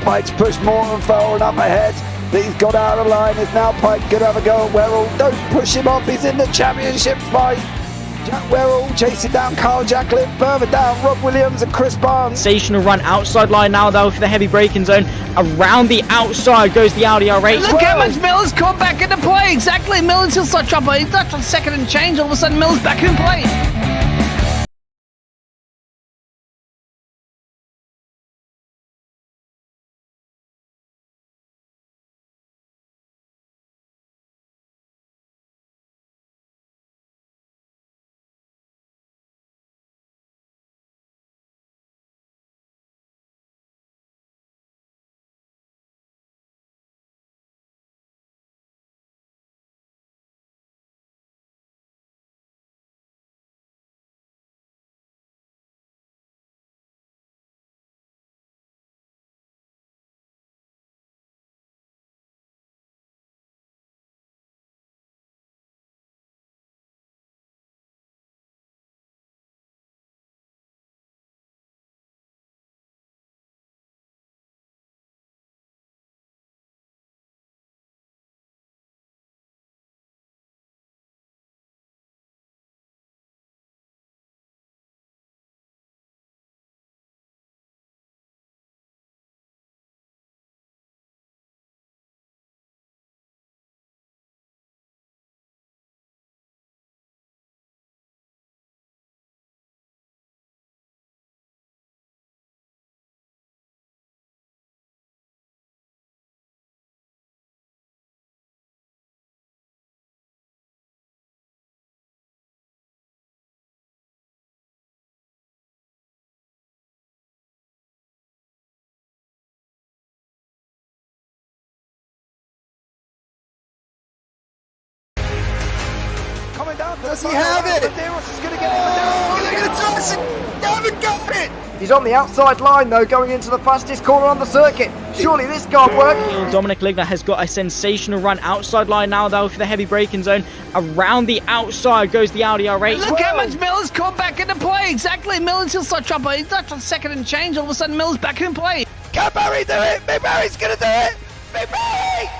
Pike's pushed more and far enough ahead. He's got out of line. Is now Pike going to have a go at Werrell? Don't push him off. He's in the championship fight. Jack Werrell chasing down Carl Jacklin. Further down, Rob Williams and Chris Barnes. Sensational run outside line now though for the heavy braking zone. Around the outside goes the Audi R8. Look how much Miller's come back into play. Exactly, Miller's still such up. He's left on second and change. All of a sudden, Miller's back in play. Coming down. Does he have it? Medeiros is going to get it. Oh, they're going to toss it! They haven't got it! He's on the outside line though, going into the fastest corner on the circuit. Surely this can't work. Dominic Ligner has got a sensational run outside line now though for the heavy braking zone. Around the outside goes the Audi R8. Look how much Miller's come back into play. Exactly, Miller's still such up. He's left on second and change. All of a sudden, Miller's back in play. Can Barry do it? Big Barry's going to do it. Big Barry!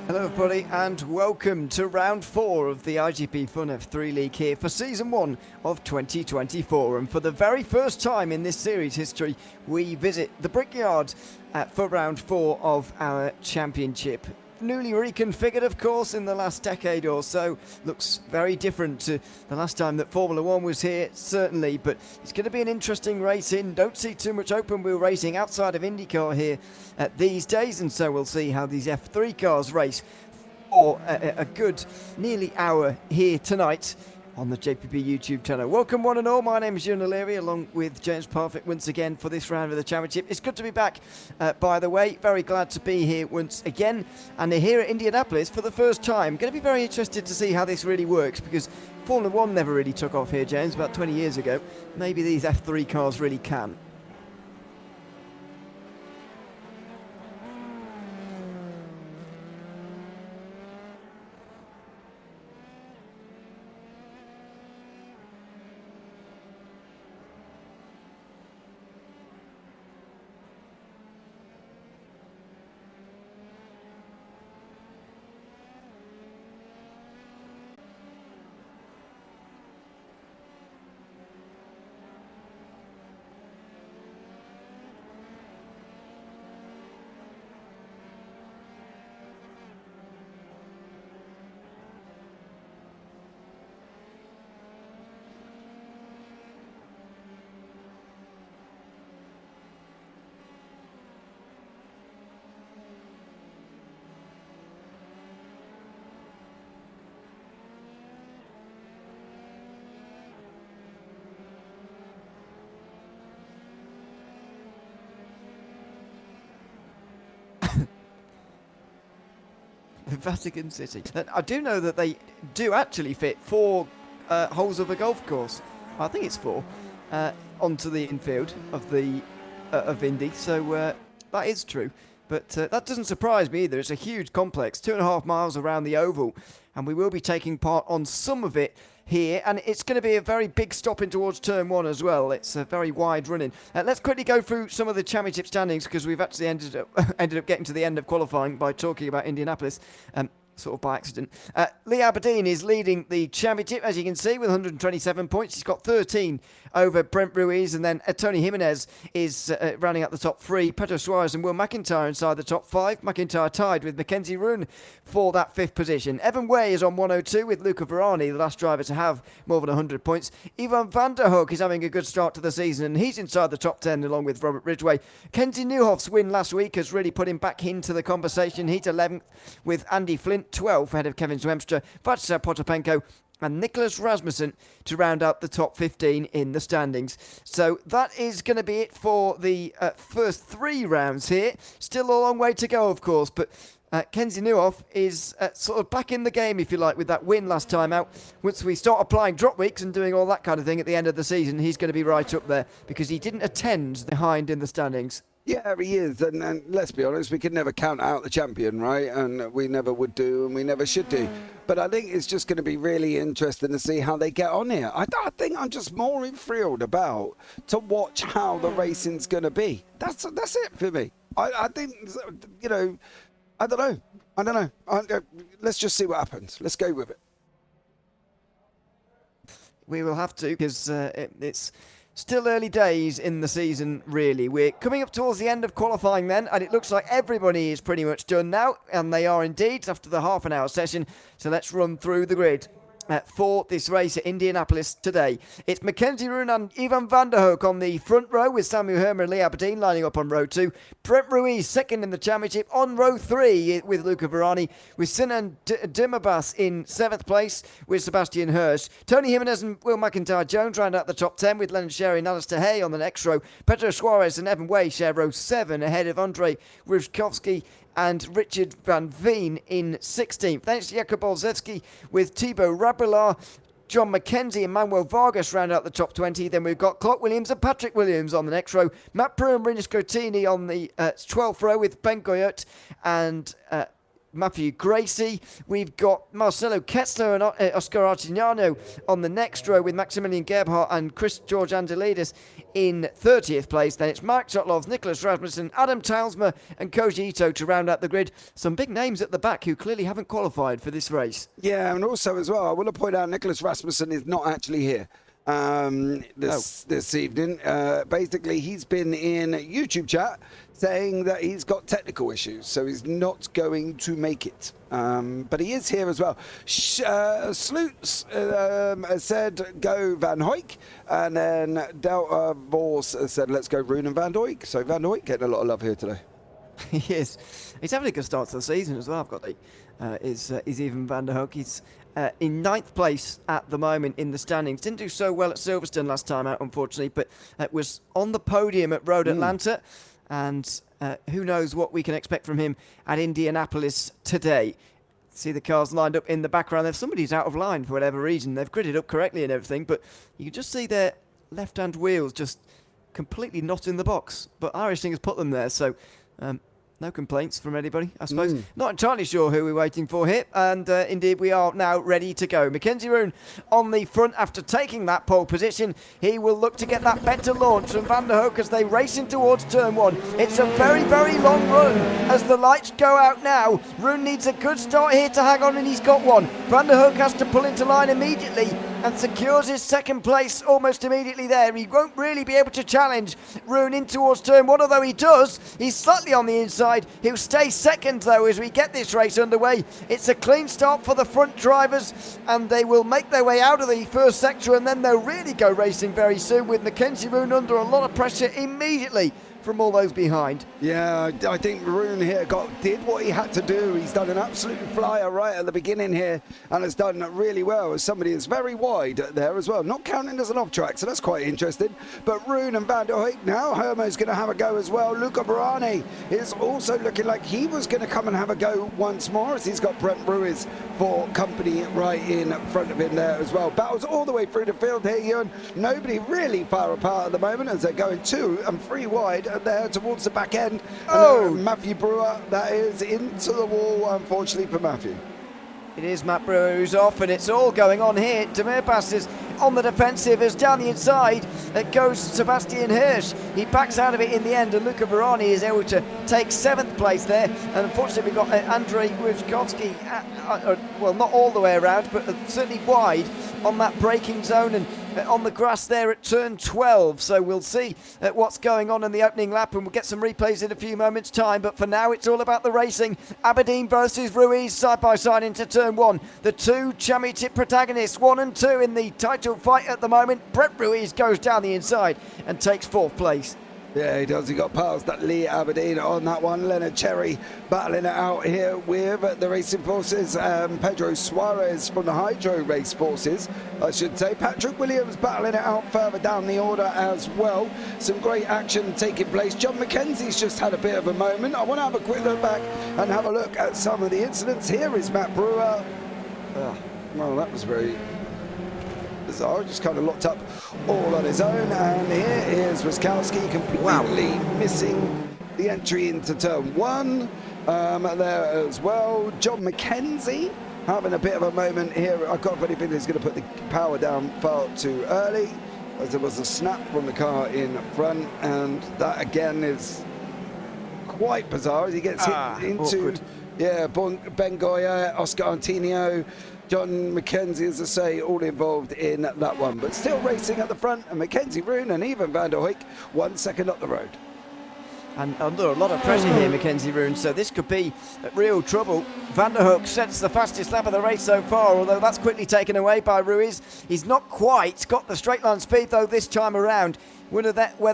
Hello everybody and welcome to round 4 of the iGPFun F3 League here for season 1 of 2024, and for the very first time in this series history we visit the Brickyard for round 4 of our championship. Newly reconfigured of course in the last decade or so, looks very different to the last time that Formula 1 was here certainly, but it's going to be an interesting racing. Don't see too much open wheel racing outside of IndyCar here these days, and so we'll see how these F3 cars race for a good nearly hour here tonight on the JPB YouTube channel. Welcome one and all, my name is Ewan O'Leary along with James Parfitt once again for this round of the championship. It's good to be back by the way, very glad to be here once again, and here at Indianapolis for the first time. Going to be very interested to see how this really works, because Formula 1 never really took off here, James, about 20 years ago. Maybe these F3 cars really can. The Vatican City. I do know that they do actually fit 4 holes of a golf course. I think it's 4 onto the infield of the of Indy. So that is true. But that doesn't surprise me either. It's a huge complex, 2.5 miles around the oval, and we will be taking part on some of it here, and it's going to be a very big stopping towards turn 1 as well. It's a very wide running. Let's quickly go through some of the championship standings, because we've actually ended up getting to the end of qualifying by talking about Indianapolis. Sort of by accident. Lee Aberdeen is leading the championship, as you can see, with 127 points. He's got 13 over Brent Ruiz, and then Tony Jimenez is rounding out the top 3. Pedro Suarez and Will McIntyre inside the top 5. McIntyre tied with Mackenzie Roon for that 5th position. Evan Way is on 102 with Luca Varani, the last driver to have more than 100 points. Ivan van der Hoek is having a good start to the season, and he's inside the top 10 along with Robert Ridgway. Kenzie Newhoff's win last week has really put him back into the conversation. He's 11th with Andy Flint, 12 ahead of Kevin Zwemstra, Václav Potapenko and Nicholas Rasmussen to round out the top 15 in the standings. So that is going to be it for the first 3 rounds here. Still a long way to go, of course, but Kenzie Newhoff is sort of back in the game, if you like, with that win last time out. Once we start applying drop weeks and doing all that kind of thing at the end of the season, he's going to be right up there because he didn't attend behind in the standings. Yeah, he is, and let's be honest, we could never count out the champion, right? And we never would do, and we never should do. But I think it's just going to be really interesting to see how they get on here. I think I'm just more thrilled about to watch how the racing's going to be. That's it for me. I think, you know, I don't know. Let's just see what happens. Let's go with it. We will have to, because it's still early days in the season, really. We're coming up towards the end of qualifying then, and it looks like everybody is pretty much done now, and they are indeed after the half-an-hour session. So let's run through the grid for this race at Indianapolis today. It's Mackenzie Roon and Ivan van der Hoek on the front row, with Samuel Hermer and Lee Aberdeen lining up on row 2. Brent Ruiz second in the championship on row 3 with Luca Varani, with Sinan Dimabas in 7th place with Sebastian Hirsch. Tony Jimenez and Will McIntyre Jones round out the top 10 with Leonard Sherry and Alistair Hay on the next row. Pedro Suarez and Evan Way share row 7 ahead of Andrei Ruzkowski and Richard Van Veen in 16th. Then it's Jakub Olszewski with Thibaut Rabelar, John McKenzie and Manuel Vargas round out the top 20. Then we've got Clark Williams and Patrick Williams on the next row. Matt Prue and Rinus Cotini on the 12th row with Ben Goyert and Matthew Gracie. We've got Marcelo Ketzler and Oscar Artignano on the next row with Maximilian Gebhardt and Chris George Angelidis in 30th place. Then it's Mark Chotlovs, Nicholas Rasmussen, Adam Talsma and Koji Ito to round out the grid. Some big names at the back who clearly haven't qualified for this race. Yeah, and also as well, I want to point out Nicholas Rasmussen is not actually here this evening. Basically, he's been in YouTube chat saying that he's got technical issues, so he's not going to make it. But he is here as well. Sloots said go Van Hoek, and then Delta Vos said let's go Roon and Van Hoek. So Van Hoek getting a lot of love here today. He is. He's having a good start to the season as well. I've got the is Ivan van der Hoek. He's in 9th place at the moment in the standings. Didn't do so well at Silverstone last time out, unfortunately, but was on the podium at Road Atlanta. And who knows what we can expect from him at Indianapolis today. See the cars lined up in the background. If somebody's out of line for whatever reason, they've gridded up correctly and everything, but you can just see their left-hand wheels just completely not in the box. But Irish Thing has put them there, so no complaints from anybody, I suppose. Not entirely sure who we're waiting for here. And indeed, we are now ready to go. Mackenzie Roon on the front after taking that pole position. He will look to get that better launch from Van der Hoek as they race in towards turn 1. It's a very, very long run as the lights go out now. Roon needs a good start here to hang on, and he's got one. Van der Hoek has to pull into line immediately and secures his 2nd place almost immediately there. He won't really be able to challenge Roon in towards turn 1, although he does. He's slightly on the inside. He'll stay 2nd though as we get this race underway. It's a clean start for the front drivers, and they will make their way out of the first sector, and then they'll really go racing very soon with Mackenzie Roon under a lot of pressure immediately from all those behind. Yeah, I think Roon here did what he had to do. He's done an absolute flyer right at the beginning here and has done really well as somebody is very wide there as well, not counting as an off track, so that's quite interesting. But Roon and Van der Hoek now, Hermo's going to have a go as well. Luca Barani is also looking like he was going to come and have a go once more, as he's got Brent Ruiz for company right in front of him there as well. Battles all the way through the field here, Ewan. Nobody really far apart at the moment as they're going 2 and 3 wide there towards the back end. And, Matthew Brewer, that is into the wall, unfortunately for Matthew. It is Matt Brewer who's off, and it's all going on here. Demirbas is on the defensive as down the inside goes Sebastian Hirsch. He backs out of it in the end, and Luca Verani is able to take 7th place there. And unfortunately, we've got Andrei Wojtkowski, well, not all the way around, but certainly wide on that braking zone and on the grass there at turn 12. So we'll see what's going on in the opening lap, and we'll get some replays in a few moments' time. But for now, it's all about the racing. Aberdeen versus Ruiz side by side into turn 1. The two championship protagonists, 1 and 2 in the title fight at the moment. Brett Ruiz goes down the inside and takes 4th place. Yeah, he does. He got past that Lee Aberdeen on that one. Leonard Cherry battling it out here with the Racing Forces. Pedro Suarez from the Hydro Race Forces, I should say. Patrick Williams battling it out further down the order as well. Some great action taking place. John McKenzie's just had a bit of a moment. I want to have a quick look back and have a look at some of the incidents. Here is Matt Brewer. Well, that was very bizarre, just kind of locked up all on his own. And here is Wiskowski completely missing the entry into turn 1 there as well. John McKenzie having a bit of a moment here. I got a funny feeling he's going to put the power down far too early, as there was a snap from the car in front, and that again is quite bizarre as he gets hit into Ben Goya, Oscar Antonio, John McKenzie, as I say, all involved in that one, but still racing at the front, and Mackenzie Roon and even Van der Hoek 1 second up the road. And under a lot of pressure here, Mackenzie Roon, so this could be real trouble. Van der Hoek sets the fastest lap of the race so far, although that's quickly taken away by Ruiz. He's not quite got the straight line speed though this time around. Whether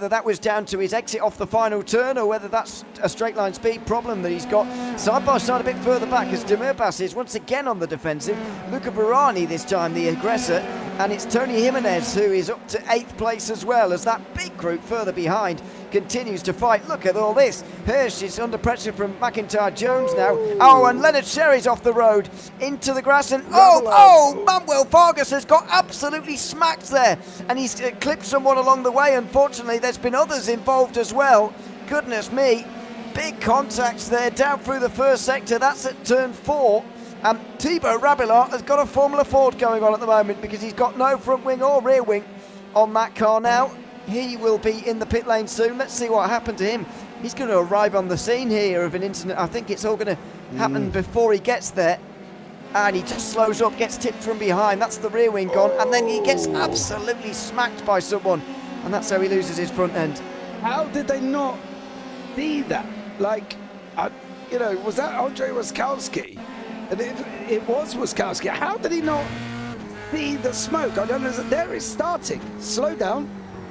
that was down to his exit off the final turn, or whether that's a straight line speed problem that he's got. Side by side a bit further back as Demirbas is once again on the defensive. Luca Verani this time the aggressor, and it's Tony Jimenez who is up to 8th place as well, as that big group further behind continues to fight. Look at all this. Hirsch is under pressure from McIntyre Jones now. Oh, and Leonard Sherry's off the road into the grass, and Manuel Vargas has got absolutely smacked there, and he's clipped someone along the way. Unfortunately, there's been others involved as well. Goodness me, big contacts there down through the first sector. That's at turn 4. And Thibaut Rabilart has got a Formula Ford going on at the moment, because he's got no front wing or rear wing on that car now. He will be in the pit lane soon. Let's see what happened to him. He's going to arrive on the scene here of an incident. I think it's all going to happen before he gets there. And he just slows up, gets tipped from behind. That's the rear wing gone. And then he gets absolutely smacked by someone. And that's how he loses his front end. How did they not see that? Like, was that Andrei Wiskowski? And it was Wiskowski. How did he not see the smoke? I don't know. There is starting. Slow down.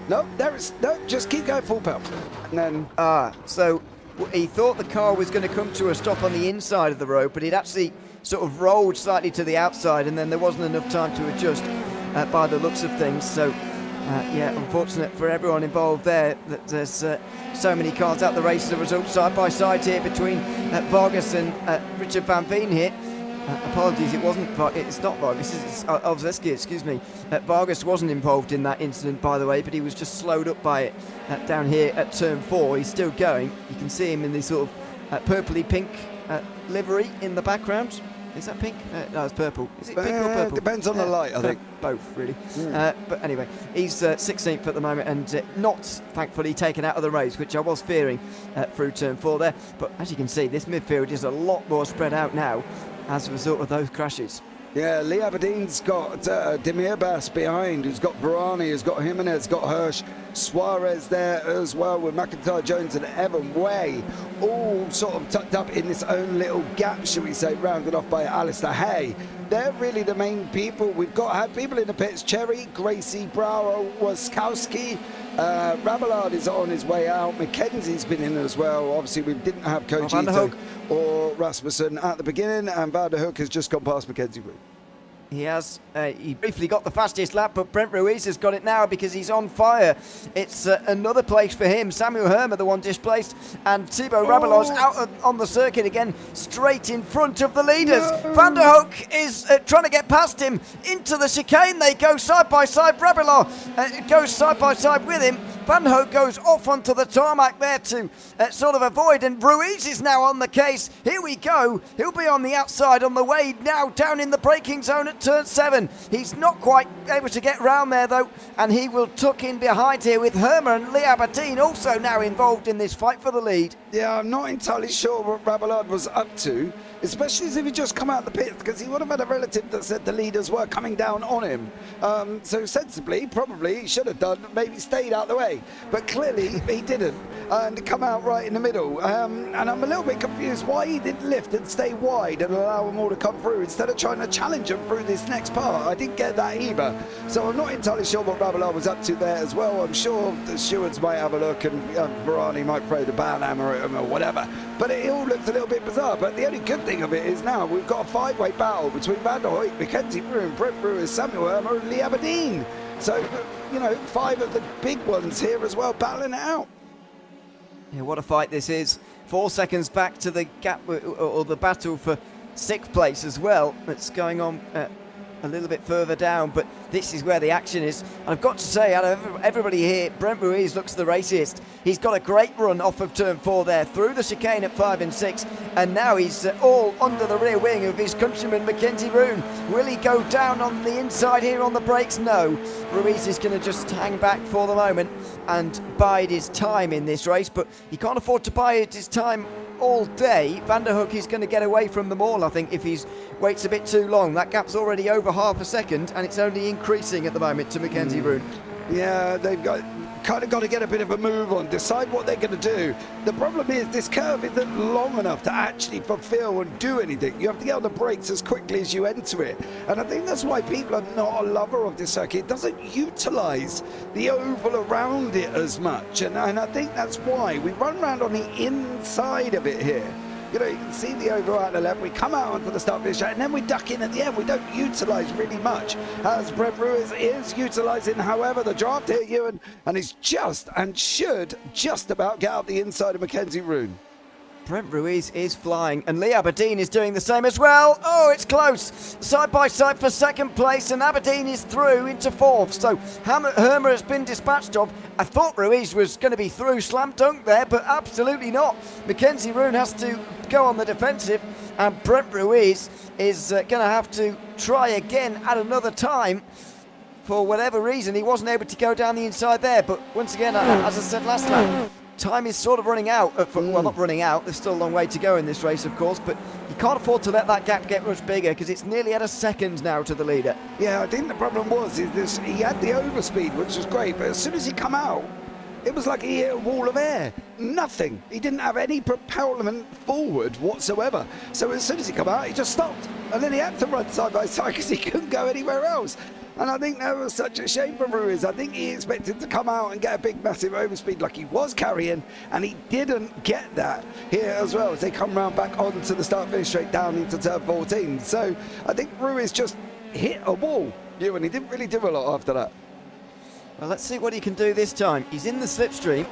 No, there is. No, just keep going full pelt. And then. So he thought the car was going to come to a stop on the inside of the road, but it actually sort of rolled slightly to the outside, and then there wasn't enough time to adjust by the looks of things. So, unfortunate for everyone involved there that there's so many cars out the race as a result. Side by side here between Vargas and Richard Van Veen here. Apologies, it's not Vargas, it's Ovzeski, excuse me. Vargas wasn't involved in that incident, by the way, but he was just slowed up by it down here at turn 4. He's still going. You can see him in the sort of purpley pink livery in the background. Is that pink? No, it's purple. Is it pink or purple? Depends on the light, I think. Both, really. But anyway, he's 16th at the moment, and not, thankfully, taken out of the race, which I was fearing through turn 4 there. But as you can see, this midfield is a lot more spread out now as a result of those crashes. Yeah, Lee Aberdeen's got Demirbas behind, who's got Barani, who's got Jimenez, got Hirsch, Suarez there as well, with McIntyre Jones and Evan Way, all sort of tucked up in this own little gap, shall we say, rounded off by Alistair Hay. They're really the main people. We've had people in the pits: Cherry, Gracie, Brower, Waskowski. Rabillard is on his way out. Mackenzie's been in as well. Obviously, we didn't have Kojito or Rasmussen at the beginning, and Van der Hoek has just gone past Mackenzie. He has. He briefly got the fastest lap, but Brent Ruiz has got it now because he's on fire. It's another place for him. Samuel Hermer, the one displaced, and Thibaut Rabilard's out on the circuit again, straight in front of the leaders. No. Van der Hoek is trying to get past him into the chicane. They go side by side. Rabillard goes side by side with him. Van Hoek goes off onto the tarmac there to sort of avoid, and Ruiz is now on the case. Here we go. He'll be on the outside on the way now down in the braking zone at turn 7. He's not quite able to get round there though, and he will tuck in behind here with Hermer and Lee Aberdeen also now involved in this fight for the lead. Yeah, I'm not entirely sure what Rabelard was up to, especially as if he just come out the pit, because he would have had a relative that said the leaders were coming down on him. So sensibly, probably he should have done, maybe stayed out the way, but clearly he didn't, and come out right in the middle. And I'm a little bit confused why he didn't lift and stay wide and allow them all to come through instead of trying to challenge them through this next part. I didn't get that either. So I'm not entirely sure what Rabelard was up to there as well. I'm sure the stewards might have a look, and Varani might throw the ban hammer at him or whatever. But it all looks a little bit bizarre. But the only good thing of it is now we've got a 5-way battle between Van der Hoek, Mackenzie Broom, Brent Brewers, Samuel Hermer and Lee Aberdeen. So, you know, 5 of the big ones here as well, battling it out. Yeah, what a fight this is. 4 seconds back to the gap, or the battle for 6th place as well. It's going on a little bit further down, but this is where the action is. And I've got to say, out of everybody here, Brent Ruiz looks the raciest. He's got a great run off of turn 4 there, through the chicane at 5 and 6, and now he's all under the rear wing of his countryman Mackenzie Roon. Will he go down on the inside here on the brakes? No. Ruiz is going to just hang back for the moment and bide his time in this race, but he can't afford to bide his time all day. Van der Hoek is going to get away from them all, I think, if he waits a bit too long. That gap's already over half a second, and it's only increasing at the moment to Mackenzie Roon. Yeah, they've kind of got to get a bit of a move on, decide what they're going to do. The problem is this curve isn't long enough to actually fulfill and do anything. You have to get on the brakes as quickly as you enter it. And I think that's why people are not a lover of this circuit. It doesn't utilise the oval around it as much. And I think that's why we run around on the inside of it here. You know, you can see the oval out the left. We come out onto the start finish and then we duck in at the end. We don't utilise really much, as Brent Ruiz is utilising, however, the draft here, Ewan, and he's just and should just about get out the inside of Mackenzie Roon. Brent Ruiz is flying, and Lee Aberdeen is doing the same as well. Oh, it's close. Side by side for 2nd place, and Aberdeen is through into 4th. So Hermer has been dispatched of. I thought Ruiz was going to be through slam dunk there, but absolutely not. Mackenzie Roon has to go on the defensive, and Brent Ruiz is going to have to try again at another time. For whatever reason, he wasn't able to go down the inside there, but once again, as I said last time, time is sort of running out. Well, not running out, there's still a long way to go in this race, of course, but you can't afford to let that gap get much bigger, because it's nearly at a second now to the leader. Yeah, I think the problem was he had the overspeed, which was great, but as soon as he come out, it was like he hit a wall of air. Nothing. He didn't have any propellant forward whatsoever. So as soon as he come out, he just stopped. And then he had to run side by side because he couldn't go anywhere else. And I think that was such a shame for Ruiz. I think he expected to come out and get a big, massive overspeed like he was carrying, and he didn't get that here as well as they come round back onto the start-finish straight down into turn 14. So I think Ruiz just hit a wall, and he didn't really do a lot after that. Well, let's see what he can do this time. He's in the slipstream,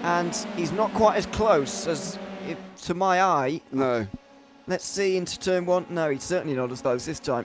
and he's not quite as close as to my eye. No. Let's see into turn 1. No, he's certainly not as close this time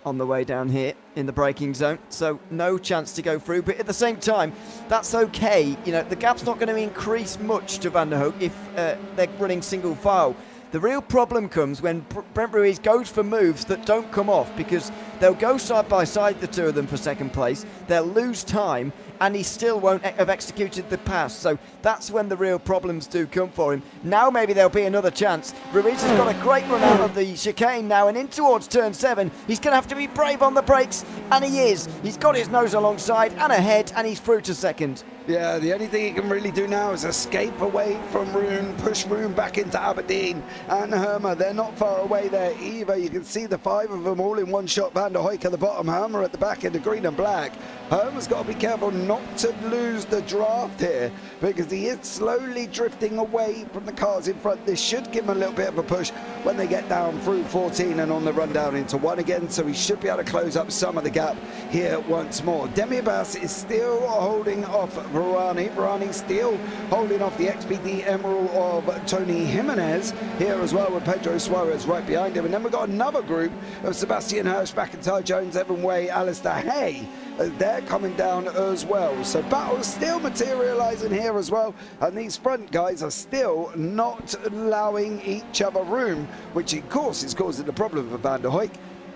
on the way down here in the braking zone. So no chance to go through, but at the same time, that's okay. You know, the gap's not going to increase much to Van der Hoek if they're running single file. The real problem comes when Brent Ruiz goes for moves that don't come off, because they'll go side by side, the two of them, for 2nd place. They'll lose time, and he still won't have executed the pass. So that's when the real problems do come for him. Now maybe there'll be another chance. Ruiz has got a great run out of the chicane now and in towards turn 7. He's going to have to be brave on the brakes, and he is. He's got his nose alongside and ahead, and he's through to 2nd. Yeah, the only thing he can really do now is escape away from Roon, push Roon back into Aberdeen and Hermer. They're not far away there either. You can see the 5 of them all in one shot. Van der Hoek at the bottom, Hermer at the back in the green and black. Hermer's got to be careful not to lose the draft here, because he is slowly drifting away from the cars in front. This should give him a little bit of a push when they get down through 14 and on the run down into 1 again, so he should be able to close up some of the gap here once more. Demi Abbas is still holding off Varani. Varani still holding off the XPD Emerald of Tony Jimenez here as well, with Pedro Suarez right behind him. And then we've got another group of Sebastian Hirsch, McIntyre, Jones, Evan Way, Alistair Hay. They're coming down as well. well. So battles still materialising here as well, and these front guys are still not allowing each other room, which of course is causing the problem for Van der Hoek.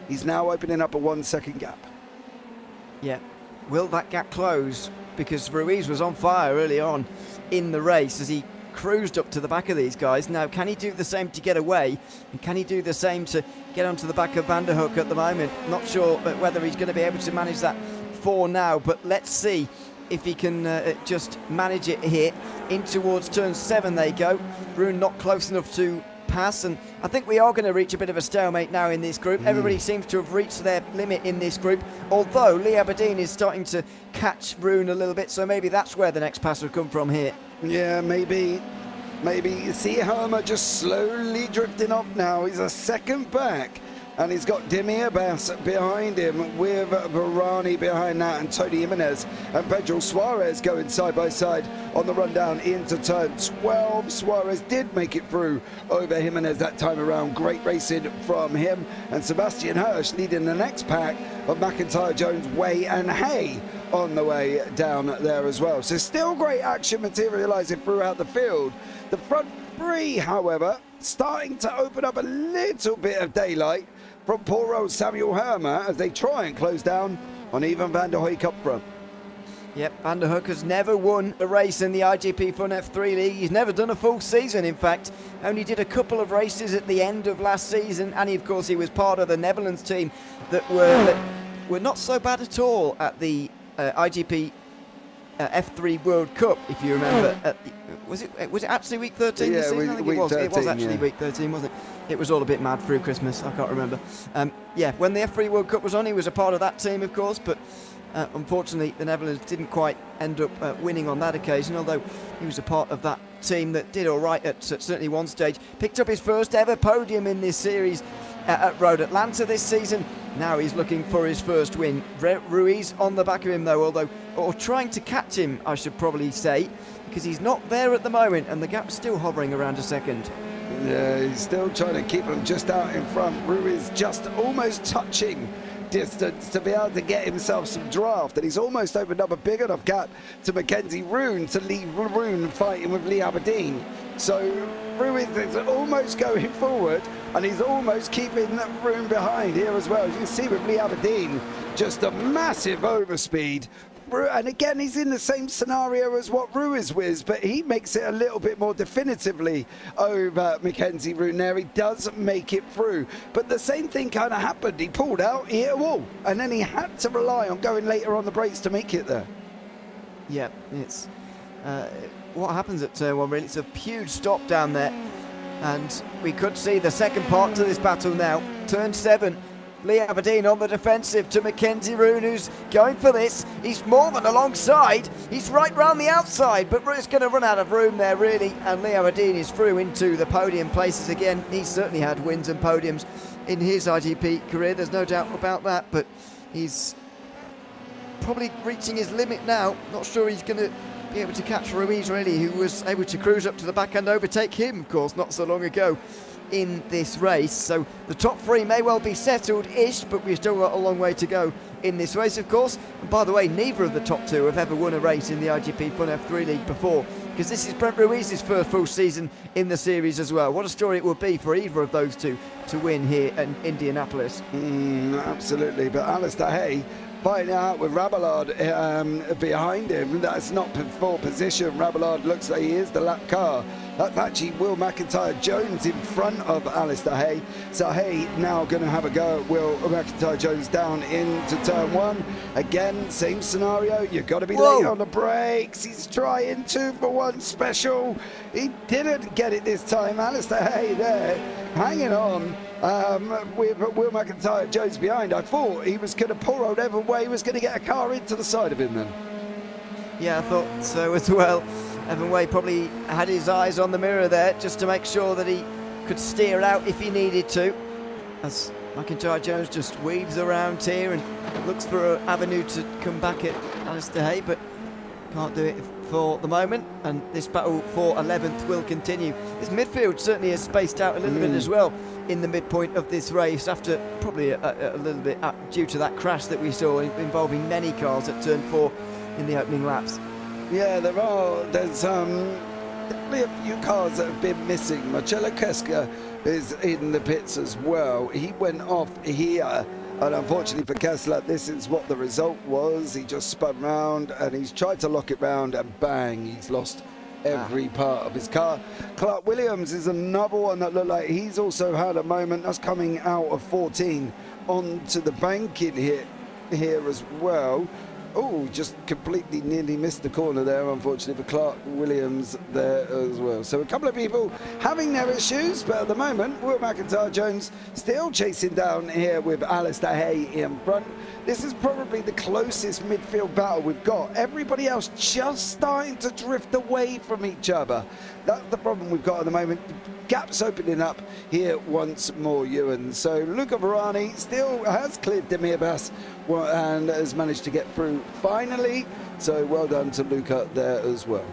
He's now opening up a 1 second gap. Yeah. Will that gap close? Because Ruiz was on fire early on in the race as he cruised up to the back of these guys. Now, can he do the same to get away? And can he do the same to get onto the back of Van der Hoek at the moment? Not sure whether he's going to be able to manage that for now, but let's see if he can just manage it here. In towards turn 7 they go. Rune not close enough to pass, and I think we are going to reach a bit of a stalemate now in this group. Everybody seems to have reached their limit in this group, although Lee Aberdeen is starting to catch Rune a little bit, so maybe that's where the next pass will come from here. Yeah, maybe. You see Hermer just slowly drifting off now. He's a second back. And he's got Demir Bass behind him with Varani behind that, and Tony Jimenez and Pedro Suarez going side by side on the run down into turn 12. Suarez did make it through over Jimenez that time around. Great racing from him. And Sebastian Hirsch leading the next pack of McIntyre, Jones, Way and Hay on the way down there as well. So still great action materialising throughout the field. The front three, however, starting to open up a little bit of daylight from poor old Samuel Hermer as they try and close down on Ewan Van der Hoek up front. Yep, Van der Hoek has never won a race in the iGPFun F3 League. He's never done a full season, in fact. Only did a couple of races at the end of last season, and of course he was part of the Netherlands team that were not so bad at all at the iGP F3 World Cup, if you remember. Was it actually week 13 this season? I think it was actually week 13, wasn't it? It was all a bit mad through Christmas, I can't remember. Yeah, when the F3 World Cup was on, he was a part of that team, of course, but unfortunately the Netherlands didn't quite end up winning on that occasion, although he was a part of that team that did all right at certainly one stage. Picked up his first ever podium in this series at Road Atlanta this season. Now he's looking for his first win. Ruiz on the back of him though, or trying to catch him, I should probably say, because he's not there at the moment and the gap's still hovering around a second. Yeah, he's still trying to keep him just out in front. Ruiz just almost touching distance to be able to get himself some draft, and he's almost opened up a big enough gap to Mackenzie Rune to leave Rune fighting with Lee Aberdeen. So Ruiz is almost going forward, and he's almost keeping Rune behind here as well. As you can see with Lee Aberdeen, just a massive overspeed. And again, he's in the same scenario as what Ruiz was, but he makes it a little bit more definitively over Mackenzie Rune there. He does make it through, but the same thing kind of happened. He pulled out, he hit a wall, and then he had to rely on going later on the brakes to make it there. Yeah, it's what happens at turn 1 really. It's a huge stop down there, and we could see the second part to this battle now. Turn 7. Lee Aberdeen on the defensive to Mackenzie Rune, who's going for this. He's more than alongside. He's right round the outside, but it's going to run out of room there, really. And Lee Aberdeen is through into the podium places again. He's certainly had wins and podiums in his IGP career. There's no doubt about that, but he's probably reaching his limit now. Not sure he's going to be able to catch Ruiz, really, who was able to cruise up to the back and overtake him, of course, not so long ago in this race. So the top 3 may well be settled-ish, but we've still got a long way to go in this race, of course. And by the way, neither of the top 2 have ever won a race in the iGPFun F3 League before, because this is Brent Ruiz's first full season in the series as well. What a story it would be for either of those two to win here in Indianapolis. Absolutely, but Alistair Hay fighting out with Rabelard behind him. That's not for position. Rabelard looks like he is the lap car. That's actually Will McIntyre Jones in front of Alistair Hay. So Hay now going to have a go at Will McIntyre Jones down into turn 1. Again, same scenario. You've got to be late on the brakes. He's trying 2 for 1 special. He didn't get it this time. Alistair Hay there hanging on with Will McIntyre Jones behind. I thought he was going to pull out Evan Way. He was going to get a car into the side of him then. Yeah, I thought so as well. Evan Way probably had his eyes on the mirror there just to make sure that he could steer out if he needed to, as McIntyre Jones just weaves around here and looks for an avenue to come back at Alistair Hay, but can't do it for the moment, and this battle for 11th will continue. This midfield certainly has spaced out a little bit as well in the midpoint of this race, after probably a little bit due to that crash that we saw involving many cars at turn 4 in the opening laps. Yeah, there's definitely a few cars that have been missing. Marcello Kesca is in the pits as well. He went off here, and unfortunately for Kessler, this is what the result was. He just spun round and he's tried to lock it round, and bang, he's lost every part of his car. Clark Williams is another one that looked like he's also had a moment. That's coming out of 14 onto the banking here as well. Oh, just completely nearly missed the corner there, unfortunately, for Clark Williams there as well. So a couple of people having their issues, but at the moment, Will McIntyre-Jones still chasing down here with Alistair Hay in front. This is probably the closest midfield battle we've got. Everybody else just starting to drift away from each other. That's the problem we've got at the moment. Gaps opening up here once more, Ewan. So Luca Varani still has cleared Demir Bass and has managed to get through finally. So well done to Luca there as well.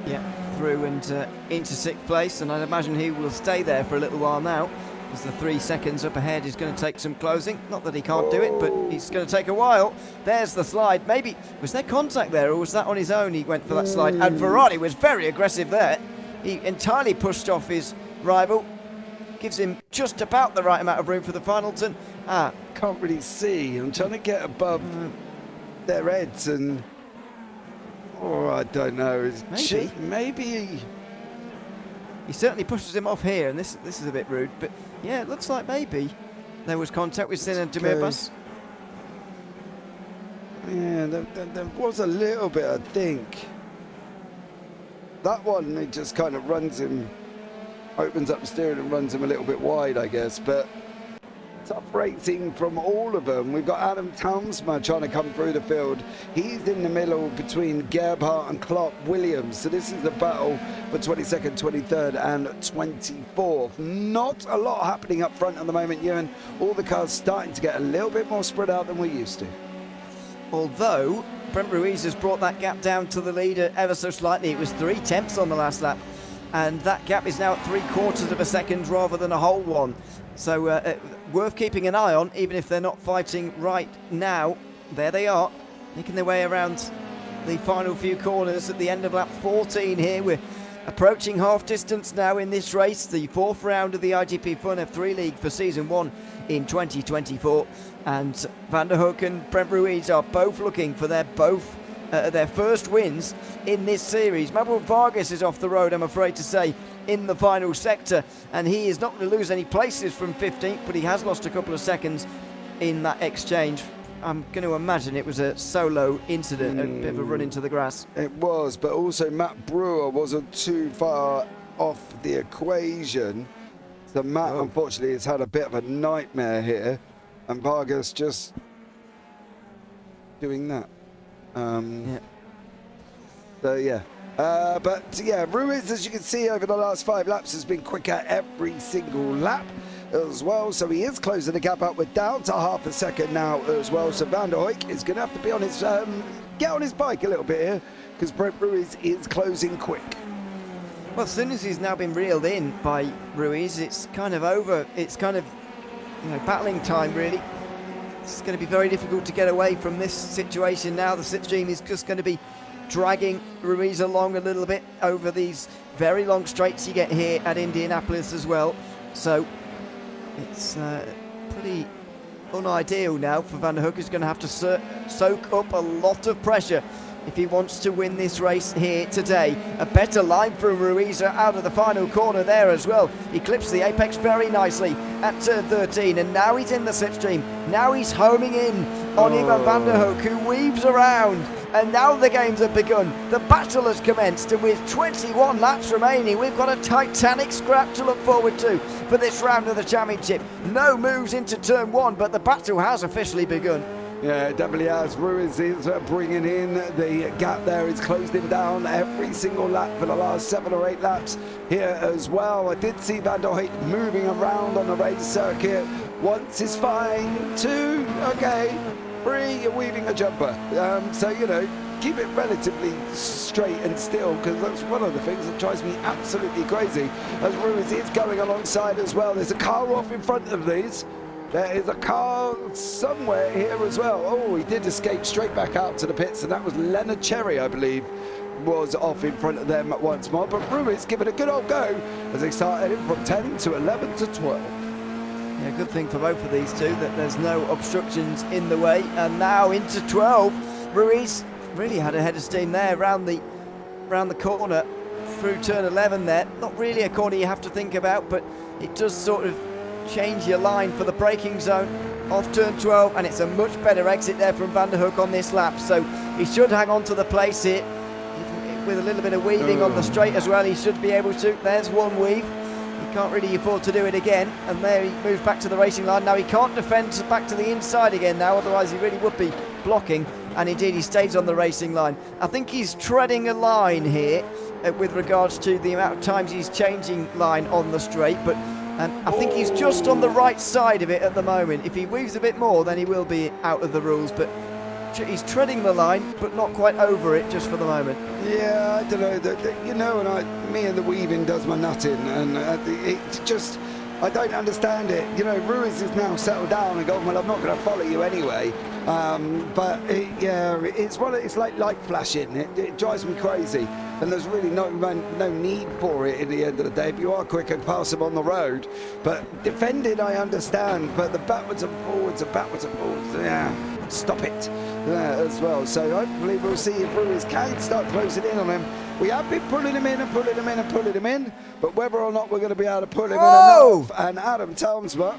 Yeah, through and into 6th place, and I'd imagine he will stay there for a little while now, as the 3 seconds up ahead is going to take some closing. Not that he can't do it, but it's going to take a while. There's the slide. Maybe, was there contact there, or was that on his own he went for that slide? And Varani was very aggressive there. He entirely pushed off his rival. Gives him just about the right amount of room for the final turn. Can't really see. I'm trying to get above their heads and... Oh, I don't know. Maybe. He certainly pushes him off here, and this is a bit rude, but yeah, it looks like maybe there was contact with Sin and Demir Bass. Yeah, there was a little bit, I think. That one, it just kind of runs him, opens up the steering and runs him a little bit wide, I guess, but tough racing from all of them. We've got Adam Townsma trying to come through the field. He's in the middle between Gerhardt and Clark Williams. So this is the battle for 22nd, 23rd and 24th. Not a lot happening up front at the moment, Ewan. All the cars starting to get a little bit more spread out than we're used to. Although Brent Ruiz has brought that gap down to the leader ever so slightly. It was 3/10 on the last lap, and that gap is now at 3/4 of a second rather than a whole one. So worth keeping an eye on, even if they're not fighting right now. There they are, making their way around the final few corners at the end of lap 14 here. We're approaching half distance now in this race, the 4th round of the iGPFun F3 League for Season 1 in 2024. And Van der Hoek and Brent Ruiz are both looking for their first wins in this series. Mabel Vargas is off the road, I'm afraid to say, in the final sector, and he is not going to lose any places from 15th, but he has lost a couple of seconds in that exchange. I'm going to imagine it was a solo incident, a bit of a run into the grass. It was, but also Matt Brewer wasn't too far off the equation. So Matt, unfortunately, has had a bit of a nightmare here, and Vargas just doing that. Yeah. So, yeah. But, yeah, Ruiz, as you can see, over the last 5 laps has been quicker every single lap as well. So he is closing the gap up. We're down to half a second now as well. So Van der Hoek is going to have to be on his, get on his bike a little bit here, because Brent Ruiz is closing quick. Well, as soon as he's now been reeled in by Ruiz, it's kind of over. It's kind of, battling time, really. It's going to be very difficult to get away from this situation now. The slipstream is just going to be dragging Ruiz along a little bit over these very long straights you get here at Indianapolis as well. So it's pretty unideal now for Van der Hoek, who's going to have to soak up a lot of pressure if he wants to win this race here today. A better line from Ruiz out of the final corner there as well. He clips the apex very nicely at turn 13, and now he's in the slipstream. Now he's homing in on Ivan Van der Hoek, who weaves around, and now the games have begun. The battle has commenced, and with 21 laps remaining, we've got a titanic scrap to look forward to for this round of the championship. No moves into turn 1, but the battle has officially begun. Yeah, it definitely has. Ruiz is bringing in the gap there. He's closed him down every single lap for the last 7 or 8 laps here as well. I did see Van der Hoek moving around on the race circuit. Once is fine, 2, okay, 3, you're weaving a jumper. So, keep it relatively straight and still, because that's one of the things that drives me absolutely crazy. As Ruiz is going alongside as well. There's a car off in front of these. There is a car somewhere here as well. Oh, he did escape straight back out to the pits, and that was Leonard Cherry, I believe, was off in front of them once more. But Ruiz give it a good old go as they start heading from 10 to 11 to 12. Yeah, good thing for both of these two that there's no obstructions in the way. And now into 12. Ruiz really had a head of steam there round the corner through turn 11 there. Not really a corner you have to think about, but it does sort of change your line for the braking zone off turn 12, and it's a much better exit there from Van der Hoek on this lap. So he should hang on to the place here. With a little bit of weaving on the straight as well, he should be able to. There's one weave. He can't really afford to do it again, and there he moves back to the racing line. Now he can't defend back to the inside again now, otherwise he really would be blocking, and indeed he stays on the racing line. I think he's treading a line here with regards to the amount of times he's changing line on the straight, but I think he's just on the right side of it at the moment. If he weaves a bit more, then he will be out of the rules, but he's treading the line, but not quite over it just for the moment. Yeah, I don't know. You know, and me and the weaving does my nutting, and it just, I don't understand it. You know, Ruiz is now settled down and gone, well, I'm not going to follow you anyway. But it's like light flashing. It drives me crazy, and there's really no need for it at the end of the day. If you are quicker, pass them on the road. But defending, I understand, but the backwards and forwards, yeah, stop it. As well, so hopefully we'll see if Ruiz can start closing in on him. We have been pulling him in and pulling him in and pulling him in, but whether or not we're going to be able to pull him in enough. And Adam Talmsma.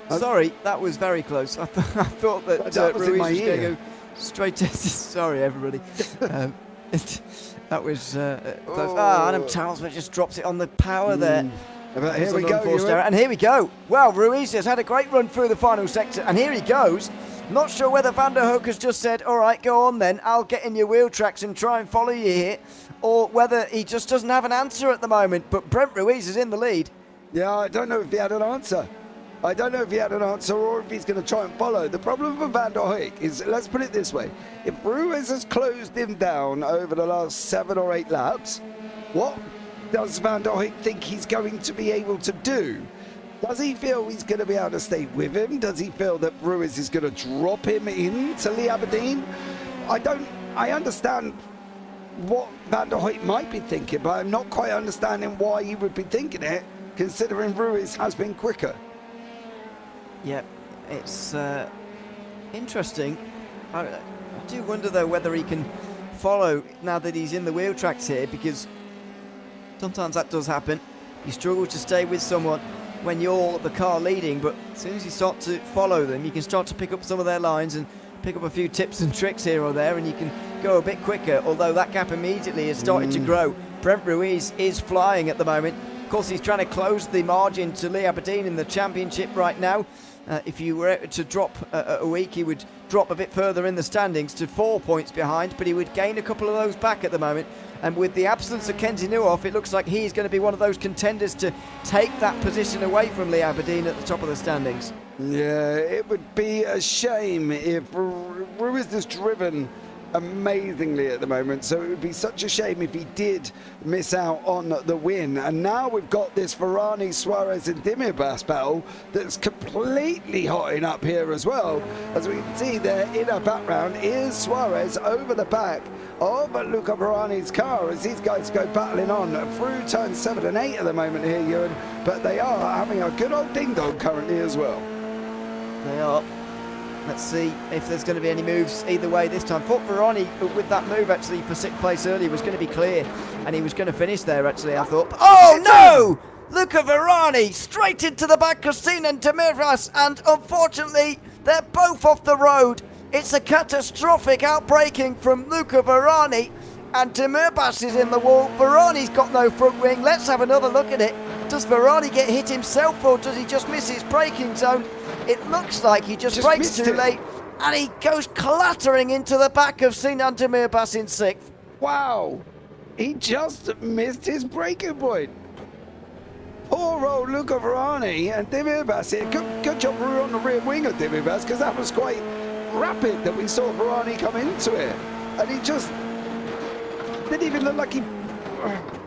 Sorry, that was very close. I thought that was Ruiz in my was going to ear. go straight to. Sorry, everybody. That was close. Adam Talmsma just drops it on the power there. But here we go, and here we go. Well, Ruiz has had a great run through the final sector, and here he goes. Not sure whether Van der Hoek has just said, all right, go on then, I'll get in your wheel tracks and try and follow you here, or whether he just doesn't have an answer at the moment, but Brent Ruiz is in the lead. Yeah, I don't know if he had an answer. I don't know if he had an answer or if he's going to try and follow. The problem with Van der Hoek is, let's put it this way, if Ruiz has closed him down over the last 7 or 8 laps, what does Van der Hoek think he's going to be able to do? Does he feel he's going to be able to stay with him? Does he feel that Ruiz is going to drop him into Lee Aberdeen? I understand what Van der Hoek might be thinking, but I'm not quite understanding why he would be thinking it, considering Ruiz has been quicker. Yeah, it's interesting. I do wonder, though, whether he can follow now that he's in the wheel tracks here, because sometimes that does happen. You struggle to stay with someone when you're the car leading, but as soon as you start to follow them, you can start to pick up some of their lines and pick up a few tips and tricks here or there, and you can go a bit quicker, although that gap immediately is starting to grow. Brent Ruiz is flying at the moment. Of course, he's trying to close the margin to Lee Aberdeen in the championship right now. If you were to drop a week, he would drop a bit further in the standings to 4 points behind, but he would gain a couple of those back at the moment. And with the absence of Kenzie Nieuwhof, it looks like he's going to be one of those contenders to take that position away from Lee Aberdeen at the top of the standings. Yeah, it would be a shame if Ruiz is driven amazingly at the moment, so it would be such a shame if he did miss out on the win. And now we've got this Ferrari, Suarez and Dimirbas battle that's completely hotting up here as well. As we can see there in our background is Suarez over the back of Luca Varani's car as these guys go battling on through turns 7 and 8 at the moment here, Ewan, but they are having a good old ding-dong currently as well. They are. Let's see if there's going to be any moves either way this time. Thought Varani, with that move actually for 6th place earlier, was going to be clear, and he was going to finish there actually, I thought. Oh no! Luca Varani straight into the back of Sinan Dimirbas, and unfortunately they're both off the road. It's a catastrophic outbreaking from Luca Varani, and Dimirbas is in the wall. Varani's got no front wing. Let's have another look at it. Does Varani get hit himself, or does he just miss his braking zone? It looks like he just brakes too late, and he goes clattering into the back of Sinan Dimirbas in 6th. Wow, he just missed his braking point. Poor old Luca Varani and Dimirbas here. Good job we were on the rear wing of Dimirbas, because that was quite rapid that we saw Varani come into it. And he just didn't even look like he...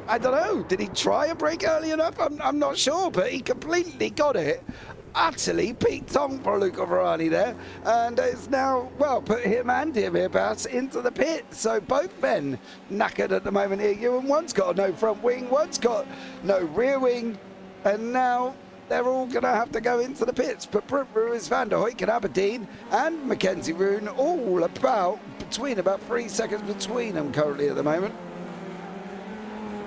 I don't know, did he try a brake early enough? I'm not sure, but he completely got it utterly peaked on for Luca Varani there, and it's now, well, put him and JPBroadcasting into the pit. So both men knackered at the moment here. Ewan, one's got no front wing, one's got no rear wing, and now they're all going to have to go into the pits. But Brent Ruiz, Van der Hoek and Aberdeen and Mackenzie Roon all about 3 seconds between them currently at the moment.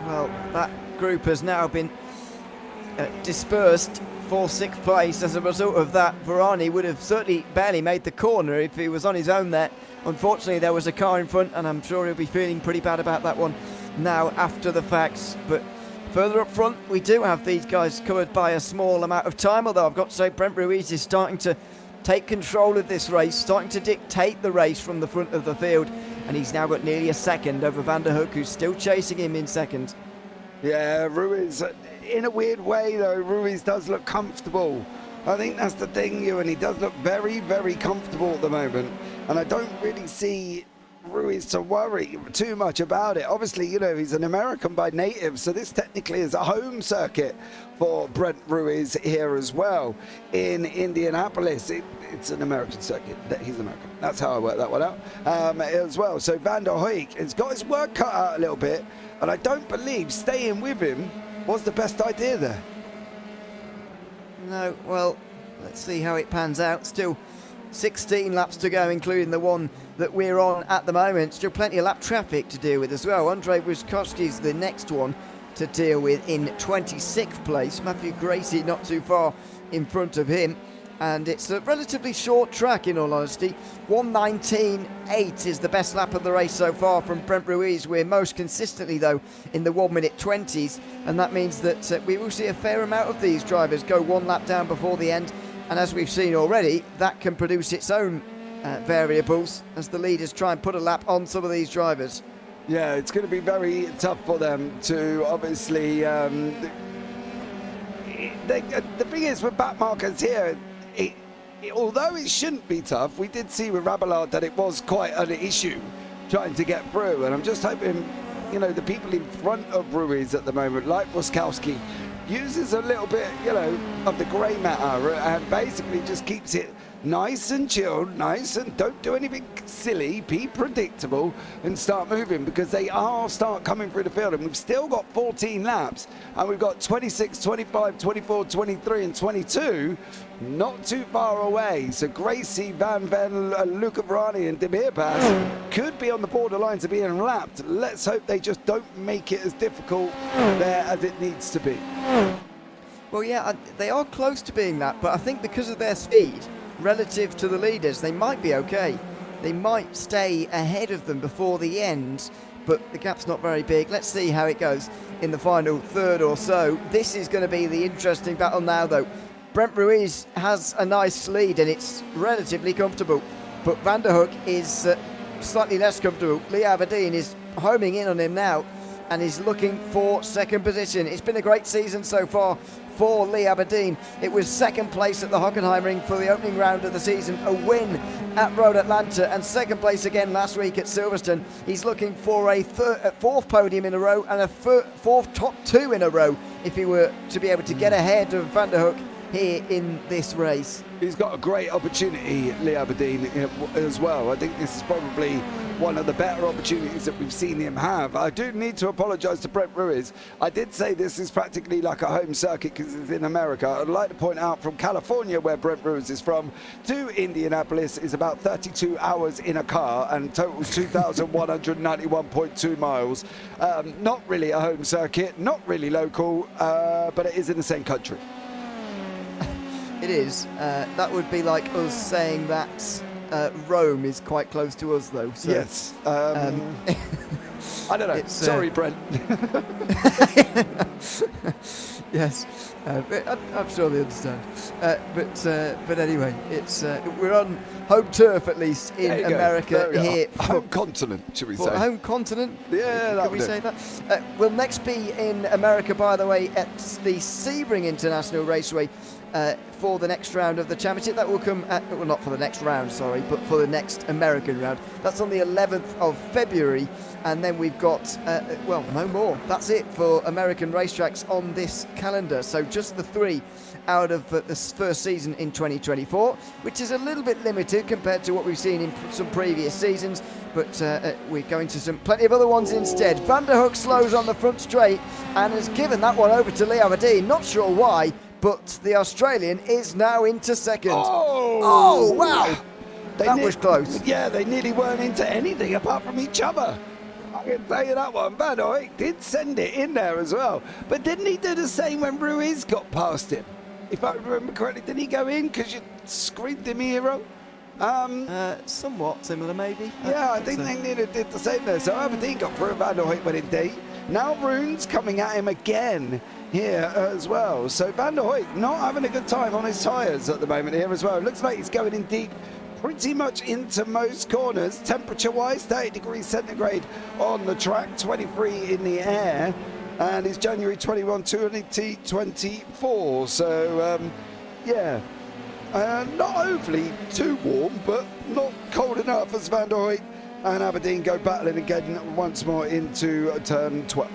Well, that group has now been dispersed for 6th place. As a result of that, Varani would have certainly barely made the corner if he was on his own there. Unfortunately, there was a car in front, and I'm sure he'll be feeling pretty bad about that one now after the facts. But further up front, we do have these guys covered by a small amount of time, although I've got to say Brent Ruiz is starting to take control of this race, starting to dictate the race from the front of the field, and he's now got nearly a second over Van der Hoek, who's still chasing him in second. Yeah, Ruiz, in a weird way though, Ruiz does look comfortable. I think that's the thing, Ewan. He does look very, very comfortable at the moment, and I don't really see Ruiz to worry too much about it. Obviously, you know, he's an American by native, so this technically is a home circuit for Brent Ruiz here as well in Indianapolis. It's an American circuit. He's American. That's how I work that one out as well. So Van der Hoek has got his work cut out a little bit, and I don't believe staying with him was the best idea there. No, well, let's see how it pans out. Still 16 laps to go, including the one that we're on at the moment. Still plenty of lap traffic to deal with as well. Andrei Wyszkowski's the next one to deal with in 26th place. Matthew Gracie not too far in front of him. And it's a relatively short track, in all honesty. 1:19.8 is the best lap of the race so far from Brent Ruiz. We're most consistently, though, in the 1 minute 20s. And that means that we will see a fair amount of these drivers go one lap down before the end. And as we've seen already, that can produce its own variables as the leaders try and put a lap on some of these drivers. Yeah, it's going to be very tough for them to obviously... the thing is with back markers here, although it shouldn't be tough, we did see with Rabelais that it was quite an issue trying to get through. And I'm just hoping, you know, the people in front of Ruiz at the moment, like Wyszkowski, uses a little bit, you know, of the grey matter and basically just keeps it nice and chilled, nice, and don't do anything silly, be predictable and start moving, because they are start coming through the field. And we've still got 14 laps and we've got 26, 25, 24, 23 and 22 not too far away. So Gracie, Van Ven, Luca Varani and JPBroadcasting could be on the borderline to being lapped. Let's hope they just don't make it as difficult there as it needs to be. Well, yeah, they are close to being that, but I think because of their speed relative to the leaders, they might be okay. They might stay ahead of them before the end, but the gap's not very big. Let's see how it goes in the final third or so. This is going to be the interesting battle now, though. Brent Ruiz has a nice lead and it's relatively comfortable, but Van der Hoek is slightly less comfortable. Lee Aberdeen is homing in on him now and is looking for second position. It's been a great season so far for Lee Aberdeen. It was second place at the Hockenheimring for the opening round of the season, a win at Road Atlanta, and second place again last week at Silverstone. He's looking for a fourth podium in a row and a fourth top two in a row if he were to be able to get ahead of Van der Hoek here in this race. He's got a great opportunity, Lee Aberdeen, as well. I think this is probably one of the better opportunities that we've seen him have. I do need to apologise to Brent Ruiz. I did say this is practically like a home circuit because it's in America. I'd like to point out from California, where Brent Ruiz is from, to Indianapolis is about 32 hours in a car and totals 2,191.2 miles. Not really a home circuit, not really local, but it is in the same country. It is. That would be like us saying that Rome is quite close to us, though. So, yes. I don't know. Sorry, Brent. Yes. I'm sure they understand. But anyway, it's we're on home turf, at least in America here. Home continent, should we say? Home continent? Yeah, can we say that? We'll next be in America, by the way, at the Sebring International Raceway. For the next round of the championship. That will come at, well, not for the next round, sorry, but for the next American round. That's on the 11th of February, and then we've got, well, no more. That's it for American racetracks on this calendar. So just the 3 out of this first season in 2024, which is a little bit limited compared to what we've seen in some previous seasons, but we're going to plenty of other ones instead. Van der Hoek slows on the front straight and has given that one over to Lee Aberdeen. Not sure why, but the Australian is now into second. Oh wow! That was close. Yeah, they nearly weren't into anything apart from each other. I can tell you that one. Van der Hoek did send it in there as well. But didn't he do the same when Ruiz got past him? If I remember correctly, didn't he go in because you screamed him hero? Somewhat similar, maybe. Yeah, I think they nearly did the same there. So Aberdeen got through, Van der Hoek went in deep. Now Rune's coming at him again here as well. So Van der Hoek not having a good time on his tyres at the moment here as well. It looks like he's going in deep pretty much into most corners. Temperature-wise, 30 degrees centigrade on the track, 23 in the air. And it's January 21, 2024. So, yeah. Not overly too warm, but not cold enough as Van der Hoek and Aberdeen go battling again once more into turn 12.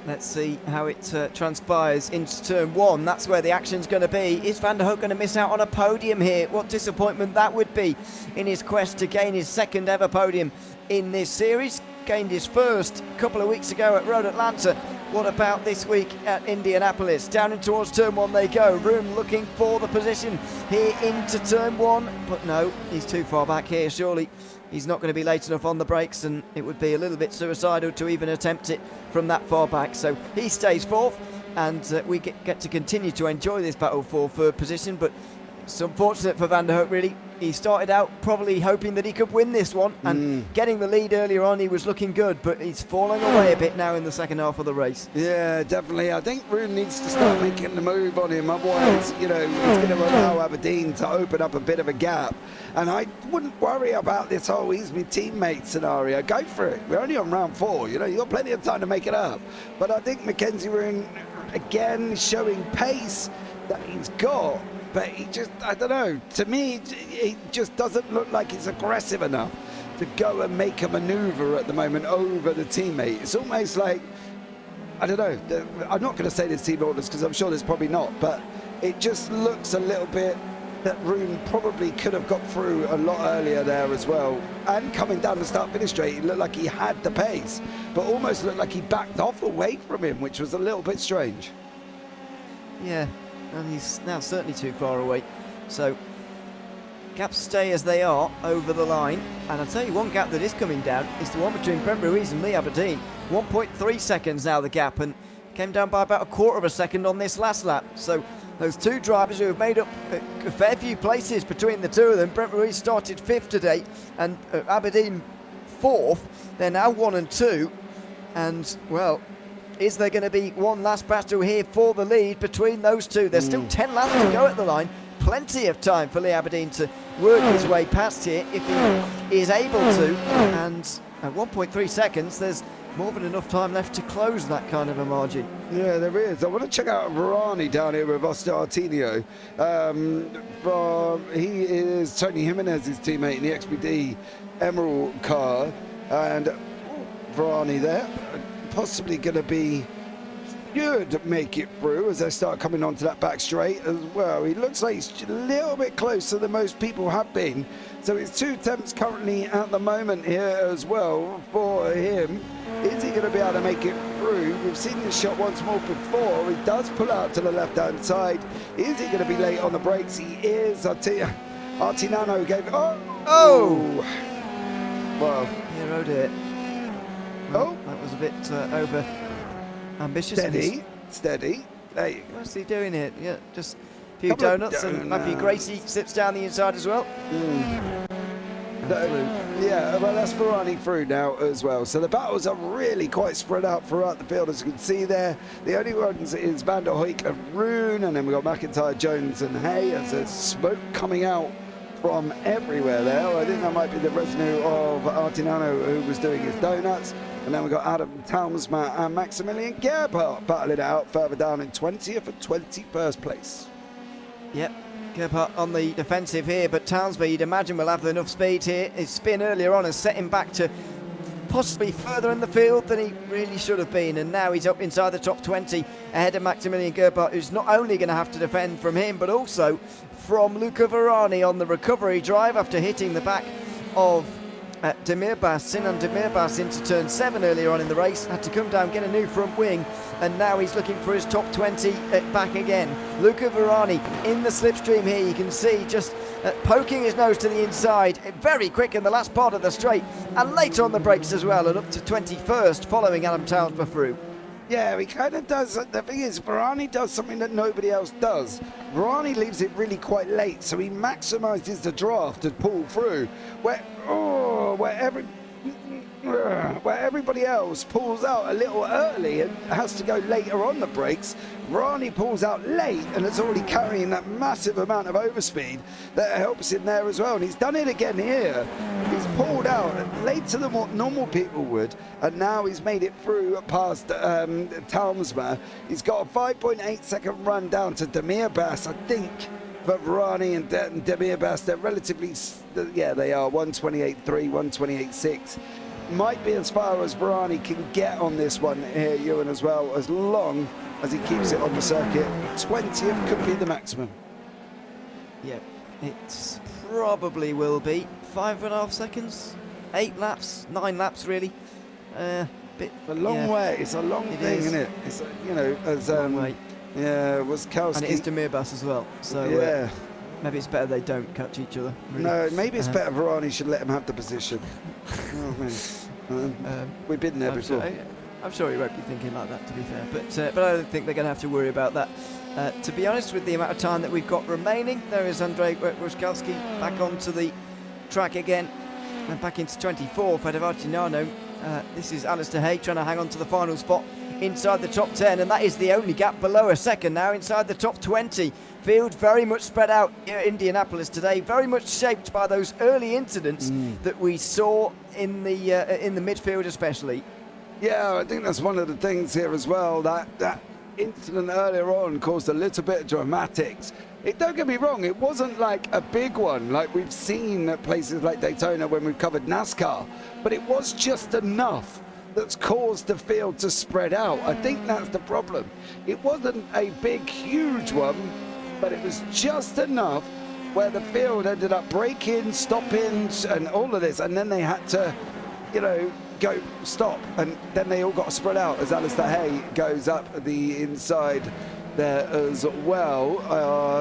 Let's see how it transpires into turn 1. That's where the action's going to be. Is Van der Hoek going to miss out on a podium here? What disappointment that would be in his quest to gain his second ever podium in this series. Gained his first a couple of weeks ago at Road Atlanta. What about this week at Indianapolis? Down and towards turn 1 they go. Room looking for the position here into turn 1. But no, he's too far back here. Surely he's not going to be late enough on the brakes, and it would be a little bit suicidal to even attempt it from that far back. So he stays 4th, and we get to continue to enjoy this battle for 3rd position. But it's unfortunate for Van der Hoek, really. He started out probably hoping that he could win this one, and getting the lead earlier on, he was looking good, but he's falling away a bit now in the second half of the race. Yeah, definitely. I think Rune needs to start making the move on him. Otherwise, you know, he's going to allow Aberdeen to open up a bit of a gap. And I wouldn't worry about this whole he's my teammate scenario. Go for it. We're only on round 4. You know, you've got plenty of time to make it up. But I think Mackenzie Rune, again, showing pace that he's got. But he just, I don't know, to me, he just doesn't look like he's aggressive enough to go and make a manoeuvre at the moment over the teammate. It's almost like, I don't know, I'm not going to say there's team orders because I'm sure there's probably not, but it just looks a little bit that Rune probably could have got through a lot earlier there as well. And coming down the start-finish straight, it looked like he had the pace, but almost looked like he backed off away from him, which was a little bit strange. Yeah. And he's now certainly too far away. So gaps stay as they are over the line. And I'll tell you one gap that is coming down is the one between Brent Ruiz and Lee Aberdeen. 1.3 seconds now the gap, and came down by about a quarter of a second on this last lap. So those two drivers who have made up a fair few places between the two of them. Brent Ruiz started 5th today, and Aberdeen 4th. They're now 1 and 2. And, well, is there going to be one last battle here for the lead between those two? There's still 10 laps to go at the line. Plenty of time for Lee Aberdeen to work his way past here if he is able to. And at 1.3 seconds, there's more than enough time left to close that kind of a margin. Yeah, there is. I want to check out Varani down here with Ostartino. He is Tony Jimenez's teammate in the XPD Emerald car. And Varani there. Possibly going to be good make it through as they start coming onto that back straight as well. He looks like he's a little bit closer than most people have been. So it's 2 attempts currently at the moment here as well for him. Is he going to be able to make it through? We've seen this shot once more before. He does pull out to the left-hand side. Is he going to be late on the brakes? He is. Artinano gave it. Oh! Well. He rode it. Oh, that was a bit over ambitious. Steady. Hey. What's he doing here? Yeah, just a few donuts, and Matthew Gracie slips down the inside as well. Yeah, well, that's Varani through now as well. So the battles are really quite spread out throughout the field, as you can see there. The only ones is Van der Hoek and Rune, and then we've got McIntyre, Jones, and Hay. As there's smoke coming out from everywhere there. I think that might be the residue of Artinano who was doing his donuts. And then we've got Adam Talmsma and Maximilian Gerhardt battling it out further down in 20th and 21st place. Yep, Gerhardt on the defensive here, but Talmsma, you'd imagine, will have enough speed here. His spin earlier on has set him back to possibly further in the field than he really should have been, and now he's up inside the top 20 ahead of Maximilian Gerbhardt, who's not only going to have to defend from him but also from Luca Varani on the recovery drive after hitting the back of Demirbas. Sinan Demirbas into turn 7 earlier on in the race, had to come down, get a new front wing, and now he's looking for his top 20 back again. Luca Varani in the slipstream here, you can see just poking his nose to the inside, very quick in the last part of the straight, and later on the brakes as well, and up to 21st following Adam Townsend through. Yeah, he kind of does. The thing is, Varani does something that nobody else does. Varani leaves it really quite late, so he maximises the draft to pull through. Where everybody else pulls out a little early and has to go later on the brakes, Varani pulls out late and is already carrying that massive amount of overspeed that helps him there as well. And he's done it again here. He's pulled out later than what normal people would, and now he's made it through past Talmsma. He's got a 5.8 second run down to Demirbas, I think. For Varani and Demirbas, they're relatively, they are 128.3, 128.6. Might be as far as Varani can get on this one here, Ewan, as well, as long as he keeps it on the circuit. 20th could be the maximum. Yeah, it probably will be 5.5 seconds, 8 laps, 9 laps really. A long way. It's a long thing, isn't it? It's as Waskowski. And it is Demirbas as well. So maybe it's better they don't catch each other. Really. No, maybe it's better Varani should let him have the position. We've been there before. I'm sure he won't be thinking like that, to be fair. But I don't think they're going to have to worry about that. To be honest, with the amount of time that we've got remaining, there is Andrei Waskowski back onto the track again. And back into 24th, Fedovarchinano. This is Alistair Hay trying to hang on to the final spot inside the top 10, and that is the only gap below a second now inside the top 20. Field very much spread out here at Indianapolis today, very much shaped by those early incidents that we saw in the midfield especially. Yeah, I think that's one of the things here as well, that incident earlier on caused a little bit of dramatics. Don't get me wrong, it wasn't like a big one like we've seen at places like Daytona when we've covered NASCAR, but it was just enough that's caused the field to spread out. I think that's the problem. It wasn't a big, huge one, but it was just enough where the field ended up braking, stopping, and all of this, and then they had to, go stop, and then they all got spread out as Alistair Hay goes up the inside there as well.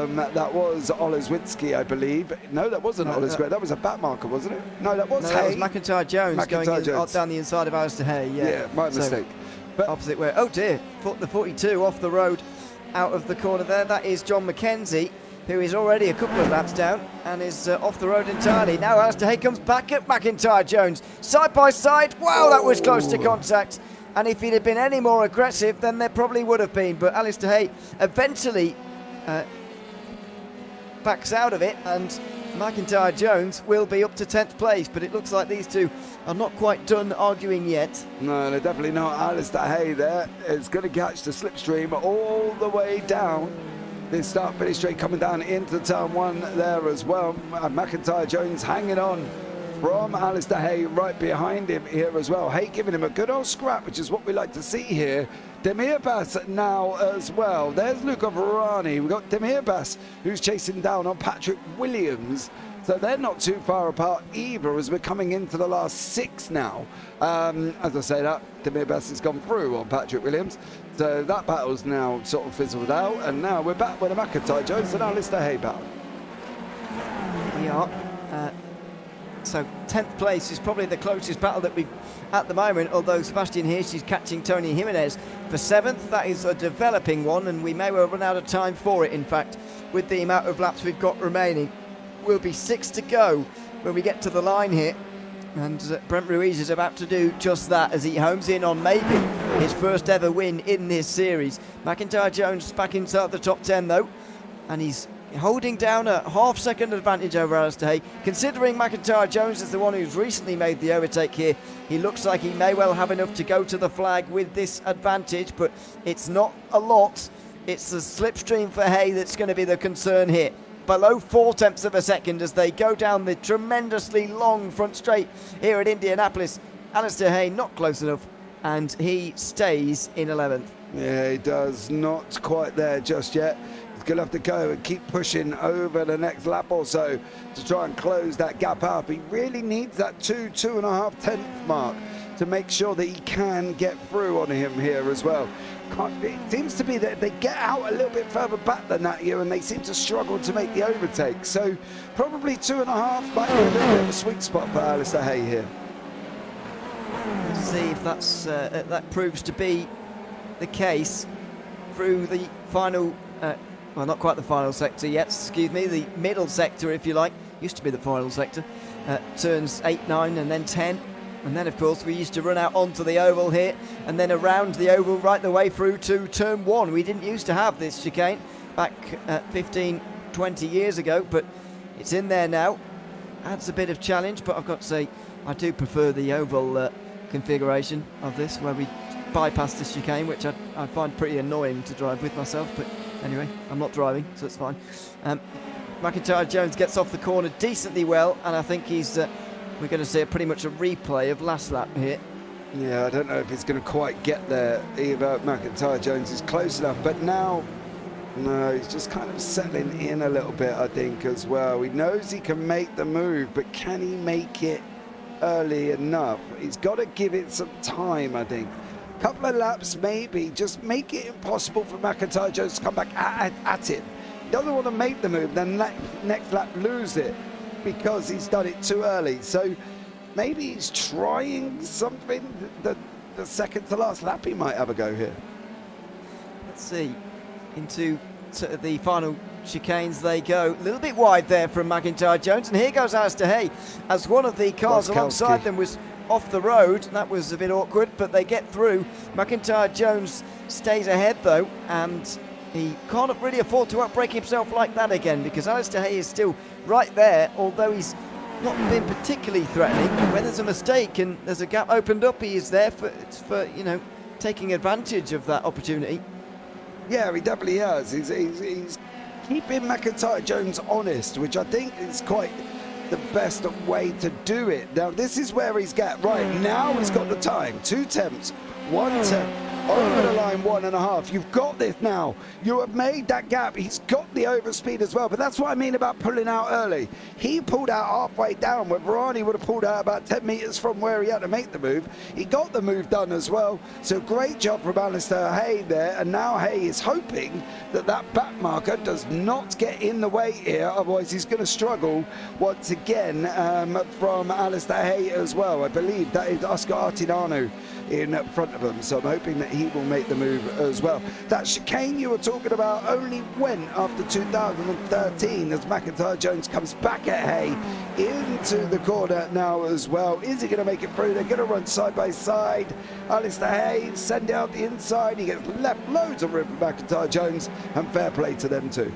That was Olezwitsky, I believe. No, that wasn't Olezwitsky. That was a back marker, wasn't it? No, that was Hay. That was McIntyre Jones down the inside of Alistair Hay. Yeah, my mistake. But opposite way. Oh dear, the 42 off the road, out of the corner there. That is John McKenzie, who is already a couple of laps down and is off the road entirely. Now Alistair Hay comes back at McIntyre Jones. Side by side. Wow, that was close to contact. And if he'd have been any more aggressive, then there probably would have been. But Alistair Hay eventually backs out of it, and McIntyre Jones will be up to 10th place. But it looks like these two are not quite done arguing yet. No, they're definitely not. Alistair Hay there is going to catch the slipstream all the way down. This start-finish straight coming down into turn 1 there as well. McIntyre Jones hanging on from Alistair Hay right behind him here as well. Hay giving him a good old scrap, which is what we like to see here. Demirbas now as well. There's Luca Varani. We've got Demirbas who's chasing down on Patrick Williams. So they're not too far apart either as we're coming into the last 6 now. As I say that, Demirbas has gone through on Patrick Williams. So that battle's now sort of fizzled out. And now we're back with a McIntyre Jones and Alistair Hay battle. We are. So 10th place is probably the closest battle that we've at the moment, although Sebastian Hirsch is catching Tony Jimenez for 7th. That is a developing one, and we may well run out of time for it, in fact, with the amount of laps we've got remaining. Will be 6 to go when we get to the line here, and Brent Ruiz is about to do just that as he homes in on maybe his first ever win in this series. McIntyre Jones back inside the top 10 though, and he's holding down a half-second advantage over Alistair Hay. Considering McIntyre Jones is the one who's recently made the overtake here, he looks like he may well have enough to go to the flag with this advantage, but it's not a lot. It's the slipstream for Hay that's going to be the concern here. Below 0.4 of a second as they go down the tremendously long front straight here at Indianapolis. Alistair Hay not close enough, and he stays in 11th. Yeah, he does. Not quite there just yet. He's going to have to go and keep pushing over the next lap or so to try and close that gap up. He really needs that 2.5 tenth mark to make sure that he can get through on him here as well. It seems to be that they get out a little bit further back than that here, and they seem to struggle to make the overtake. So probably 2.5 might be a little bit of a sweet spot for Alistair Hay here. Let's see if that proves to be the case through the final, well, not quite the final sector yet, excuse me, the middle sector, if you like. Used to be the final sector. Turns 8, 9, and then 10. And then, of course, we used to run out onto the oval here and then around the oval right the way through to turn 1. We didn't used to have this chicane back 15, 20 years ago, but it's in there now. Adds a bit of challenge, but I've got to say, I do prefer the oval configuration of this, where we bypass this chicane, which I find pretty annoying to drive with myself. But anyway, I'm not driving, so it's fine. McIntyre Jones gets off the corner decently well, and I think he's... we're going to see pretty much a replay of last lap here. Yeah, I don't know if he's going to quite get there either. McIntyre Jones is close enough, but now, no, he's just kind of settling in a little bit, I think, as well. He knows he can make the move, but can he make it early enough? He's got to give it some time, I think. A couple of laps, maybe, just make it impossible for McIntyre Jones to come back at him. He doesn't want to make the move, then next lap lose it, because he's done it too early. So maybe he's trying something. The second to last lap he might have a go here. Let's see, into the final chicanes they go. A little bit wide there from McIntyre Jones, and here goes Alistair Hay as one of the cars alongside them was off the road. That was a bit awkward, but they get through. McIntyre Jones stays ahead though, and he can't really afford to outbrake himself like that again, because Alistair Hay is still right there, although he's not been particularly threatening. When there's a mistake and there's a gap opened up, he is there for you know, taking advantage of that opportunity. Yeah, he definitely has. He's keeping McIntyre Jones honest, which I think is quite the best way to do it. Now, this is where he's got right now. He's got the time. 2 tenths, 1 tenth. Over the line, 1.5. You've got this now. You have made that gap. He's got the overspeed as well, but that's what I mean about pulling out early. He pulled out halfway down, where Varani would have pulled out about 10 metres from where he had to make the move. He got the move done as well. So great job from Alistair Hay there, and now Hay is hoping that that back marker does not get in the way here, otherwise he's going to struggle once again from Alistair Hay as well. I believe that is Oscar Artinano in front of him, so I'm hoping that he will make the move as well. That chicane you were talking about only went after 2013 as McIntyre Jones comes back at Hay into the corner now as well. Is he going to make it through? They're going to run side by side. Alistair Hay send out the inside. He gets left loads of room for McIntyre Jones, and fair play to them too.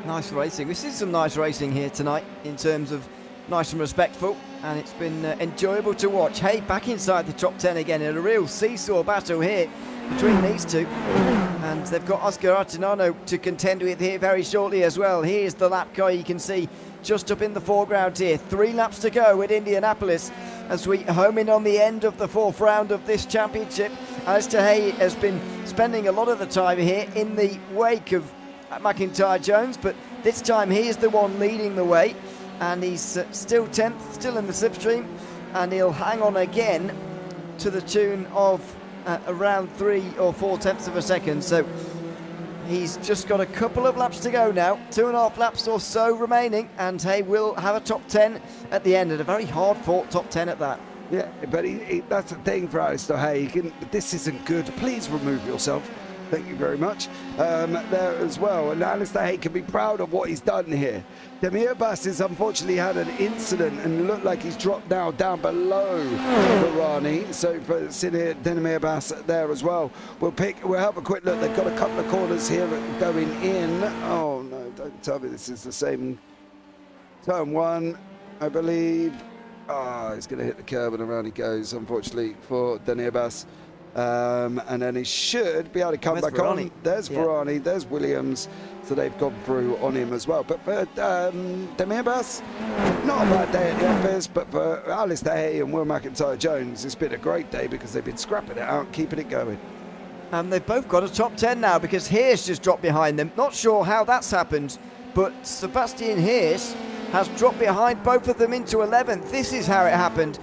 Nice racing. We've seen some nice racing here tonight in terms of nice and respectful, and it's been enjoyable to watch. Hay back inside the top 10 again in a real seesaw battle here between these two, and they've got Oscar Artinano to contend with here very shortly as well. Here's the lap car you can see just up in the foreground here. 3 laps to go at Indianapolis as we home in on the end of the 4th round of this championship. Alistair Hay has been spending a lot of the time here in the wake of McIntyre Jones, but this time he is the one leading the way. And he's still 10th, still in the slipstream, and he'll hang on again to the tune of around 3 or 4 tenths of a second. So he's just got a couple of laps to go now, 2.5 laps or so remaining, and Hay will have a top 10 at the end, and a very hard-fought top 10 at that. Yeah, but that's the thing for Alistair Hay. This isn't good. Please remove yourself. Thank you very much. There as well. And Alistair Hay can be proud of what he's done here. Demir Bass has unfortunately had an incident and looked like he's dropped now down below Varani. So for Demir Bass there as well. We'll have a quick look. They've got a couple of corners here going in. Oh no, don't tell me this is the same turn 1, I believe. He's going to hit the curb and around he goes, unfortunately, for Demir Bass. And then he should be able to come Where's back Varane? on. There's Yeah. Varane, there's Williams. So they've gone through on him as well. But for Demirbas, not a bad day at the office, but for Alistair Hay and Will McIntyre-Jones, it's been a great day because they've been scrapping it out, keeping it going. And they've both got a top 10 now because Hirsch just dropped behind them. Not sure how that's happened, but Sebastian Hirsch has dropped behind both of them into 11th. This is how it happened.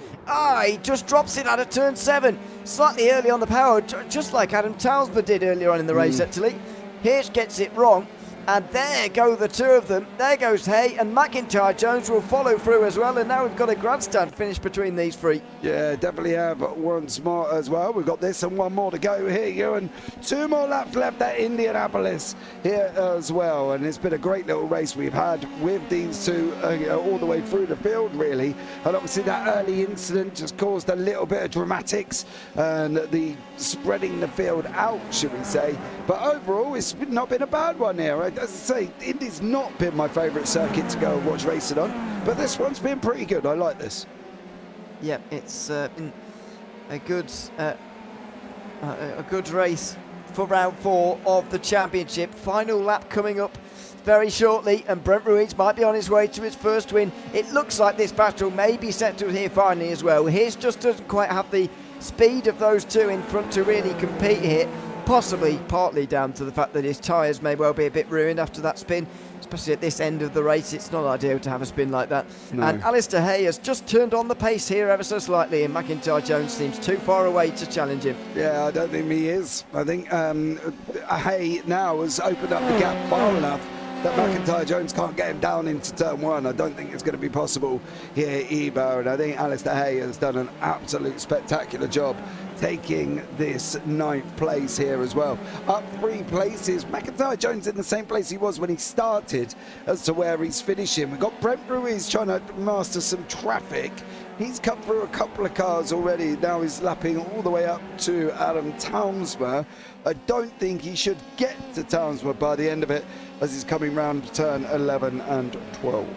He just drops it out of turn 7. Slightly early on the power, just like Adam Talsper did earlier on in the race, actually. Hirsch gets it wrong. And there go the two of them. There goes Hay, and McIntyre-Jones will follow through as well. And now we've got a grandstand finish between these three. Yeah, definitely have once more as well. We've got this and one more to go here, Ewan. 2 more laps left at Indianapolis here as well. And it's been a great little race we've had with these two all the way through the field, really. And obviously that early incident just caused a little bit of dramatics and the spreading the field out, should we say. But overall, it's not been a bad one here. As I say, Indy's not been my favourite circuit to go and watch racing on, but this one's been pretty good. I like this. Yeah, it's been a good race for round 4 of the championship. Final lap coming up very shortly, and Brent Ruiz might be on his way to his first win. It looks like this battle may be settled here finally as well. His just doesn't quite have the speed of those two in front to really compete here. Possibly partly down to the fact that his tyres may well be a bit ruined after that spin, especially at this end of the race. It's not ideal to have a spin like that. No. And Alistair Hay has just turned on the pace here ever so slightly, and McIntyre-Jones seems too far away to challenge him. Yeah, I don't think he is. I think Hay now has opened up the gap far enough that McIntyre-Jones can't get him down into turn 1. I don't think it's going to be possible here either. And I think Alistair Hay has done an absolute spectacular job taking this 9th place here as well. Up 3 places. McIntyre-Jones in the same place he was when he started as to where he's finishing. We've got Brent Ruiz trying to master some traffic. He's cut through a couple of cars already. Now he's lapping all the way up to Adam Townsmer. I don't think he should get to Townsmer by the end of it as he's coming round turn 11 and 12.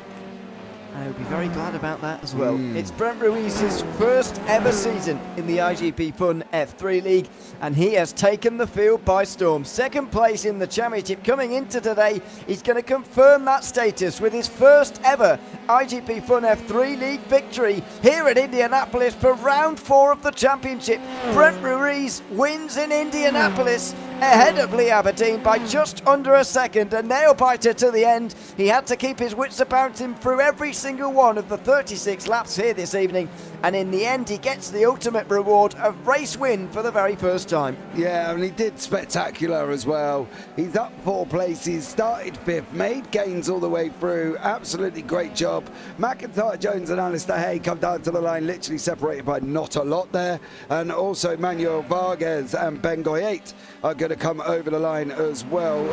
I would be very glad about that as well. It's Brent Ruiz's first ever season in the iGPFun F3 League, and he has taken the field by storm. 2nd place in the championship coming into today. He's going to confirm that status with his first ever iGPFun F3 League victory here at Indianapolis for round 4 of the championship. Brent Ruiz wins in Indianapolis ahead of Lee Aberdeen by just under a second. A nail-biter to the end. He had to keep his wits about him through every single one of the 36 laps here this evening, and in the end he gets the ultimate reward of race win for the very first time. Yeah, and he did spectacular as well. He's up 4 places, started 5th, made gains all the way through. Absolutely great job. McIntyre-Jones and Alistair Hay come down to the line, literally separated by not a lot there. And also Manuel Vargas and Ben Goyet are going to come over the line as well.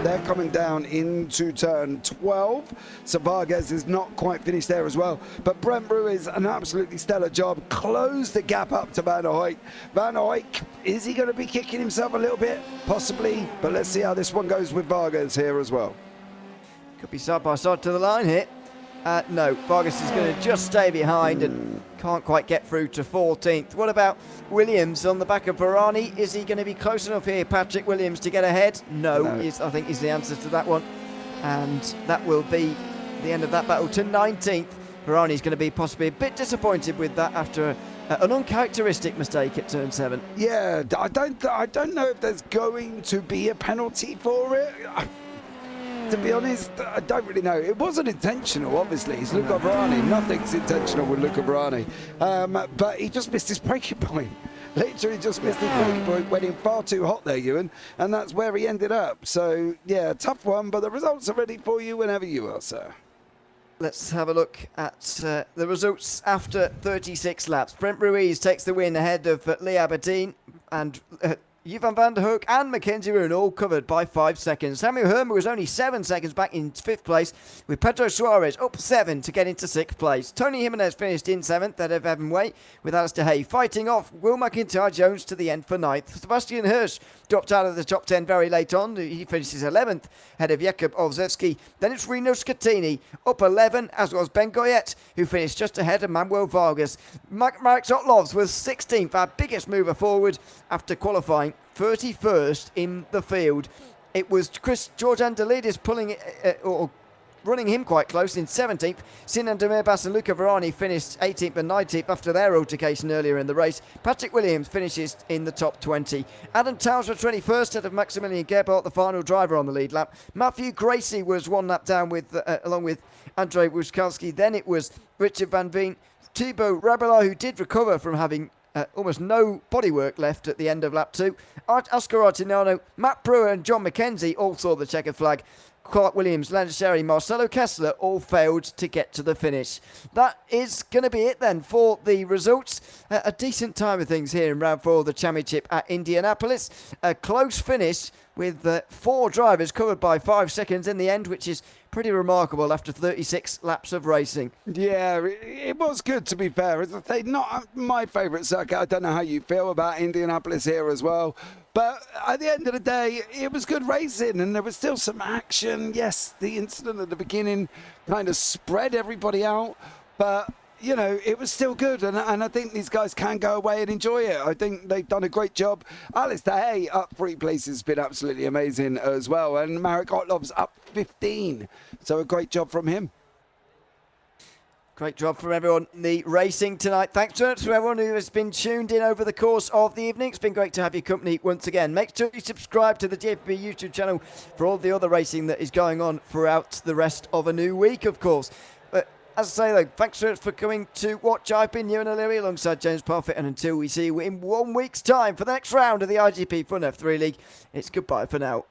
They're coming down into turn 12. So Vargas is not quite finished there as well. But Brent Ruiz, an absolutely stellar job. Closed the gap up to Van der Hoek. Van der Hoek, is he going to be kicking himself a little bit? Possibly. But let's see how this one goes with Vargas here as well. Could be side by side to the line here. No, Vargas is going to just stay behind and can't quite get through to 14th. What about Williams on the back of Varane? Is he going to be close enough here, Patrick Williams, to get ahead? No. I think is the answer to that one. And that will be the end of that battle to 19th. Varane's going to be possibly a bit disappointed with that after an uncharacteristic mistake at turn 7. Yeah, I don't know if there's going to be a penalty for it. To be honest, I don't really know. It wasn't intentional, obviously. It's Luca Varane. Nothing's intentional with Luca Varane. But he just missed his breaking point. Literally just missed his breaking point, went in far too hot there, Ewan, and that's where he ended up. So, yeah, tough one, but the results are ready for you whenever you are, sir. Let's have a look at the results after 36 laps. Brent Ruiz takes the win ahead of Lee Aberdeen, and Ewan van der Hoek and Mackenzie Roon all covered by 5 seconds. Samuel Herman was only 7 seconds back in 5th place, with Pedro Suarez up 7 to get into 6th place. Tony Jimenez finished in 7th ahead of Evan Way, with Alistair Hay fighting off Will McIntyre Jones to the end for 9th. Sebastian Hirsch dropped out of the top 10 very late on. He finishes 11th ahead of Jakub Olszewski. Then it's Rino Scatini up 11, as was Ben Goyette, who finished just ahead of Manuel Vargas. Marek Zotlovs was 16th, our biggest mover forward after qualifying 31st in the field. It was Chris Georgian Delidis pulling it, or running him quite close in 17th. Sinan Demirbas and Luca Verani finished 18th and 19th after their altercation earlier in the race. Patrick Williams finishes in the top 20. Adam Towns was 21st ahead of Maximilian Gebhardt, the final driver on the lead lap. Matthew Gracie was 1 lap down with along with Andrei Wuszkowski. Then it was Richard Van Veen, Thibaut Rabelais, who did recover from having almost no bodywork left at the end of lap 2. Oscar Artinano, Matt Brewer and John McKenzie all saw the checkered flag. Clark Williams, Landon Sherry, Marcelo Kessler all failed to get to the finish. That is going to be it then for the results. A decent time of things here in round 4 of the championship at Indianapolis. A close finish with 4 drivers covered by 5 seconds in the end, which is pretty remarkable after 36 laps of racing. Yeah, it was good, to be fair. As I say, not my favourite circuit. I don't know how you feel about Indianapolis here as well. But at the end of the day, it was good racing and there was still some action. Yes, the incident at the beginning kind of spread everybody out. But, you know, it was still good. And I think these guys can go away and enjoy it. I think they've done a great job. Alistair Hay up 3 places has been absolutely amazing as well. And Marek Otlov's up 15. So a great job from him. Great job from everyone in the racing tonight. Thanks so much to everyone who has been tuned in over the course of the evening. It's been great to have your company once again. Make sure you subscribe to the JPB YouTube channel for all the other racing that is going on throughout the rest of a new week, of course. But as I say, though, thanks so much for coming to watch. I've been Ewan O'Leary alongside James Parfitt, and until we see you in 1 week's time for the next round of the IGP Fun F3 League, it's goodbye for now.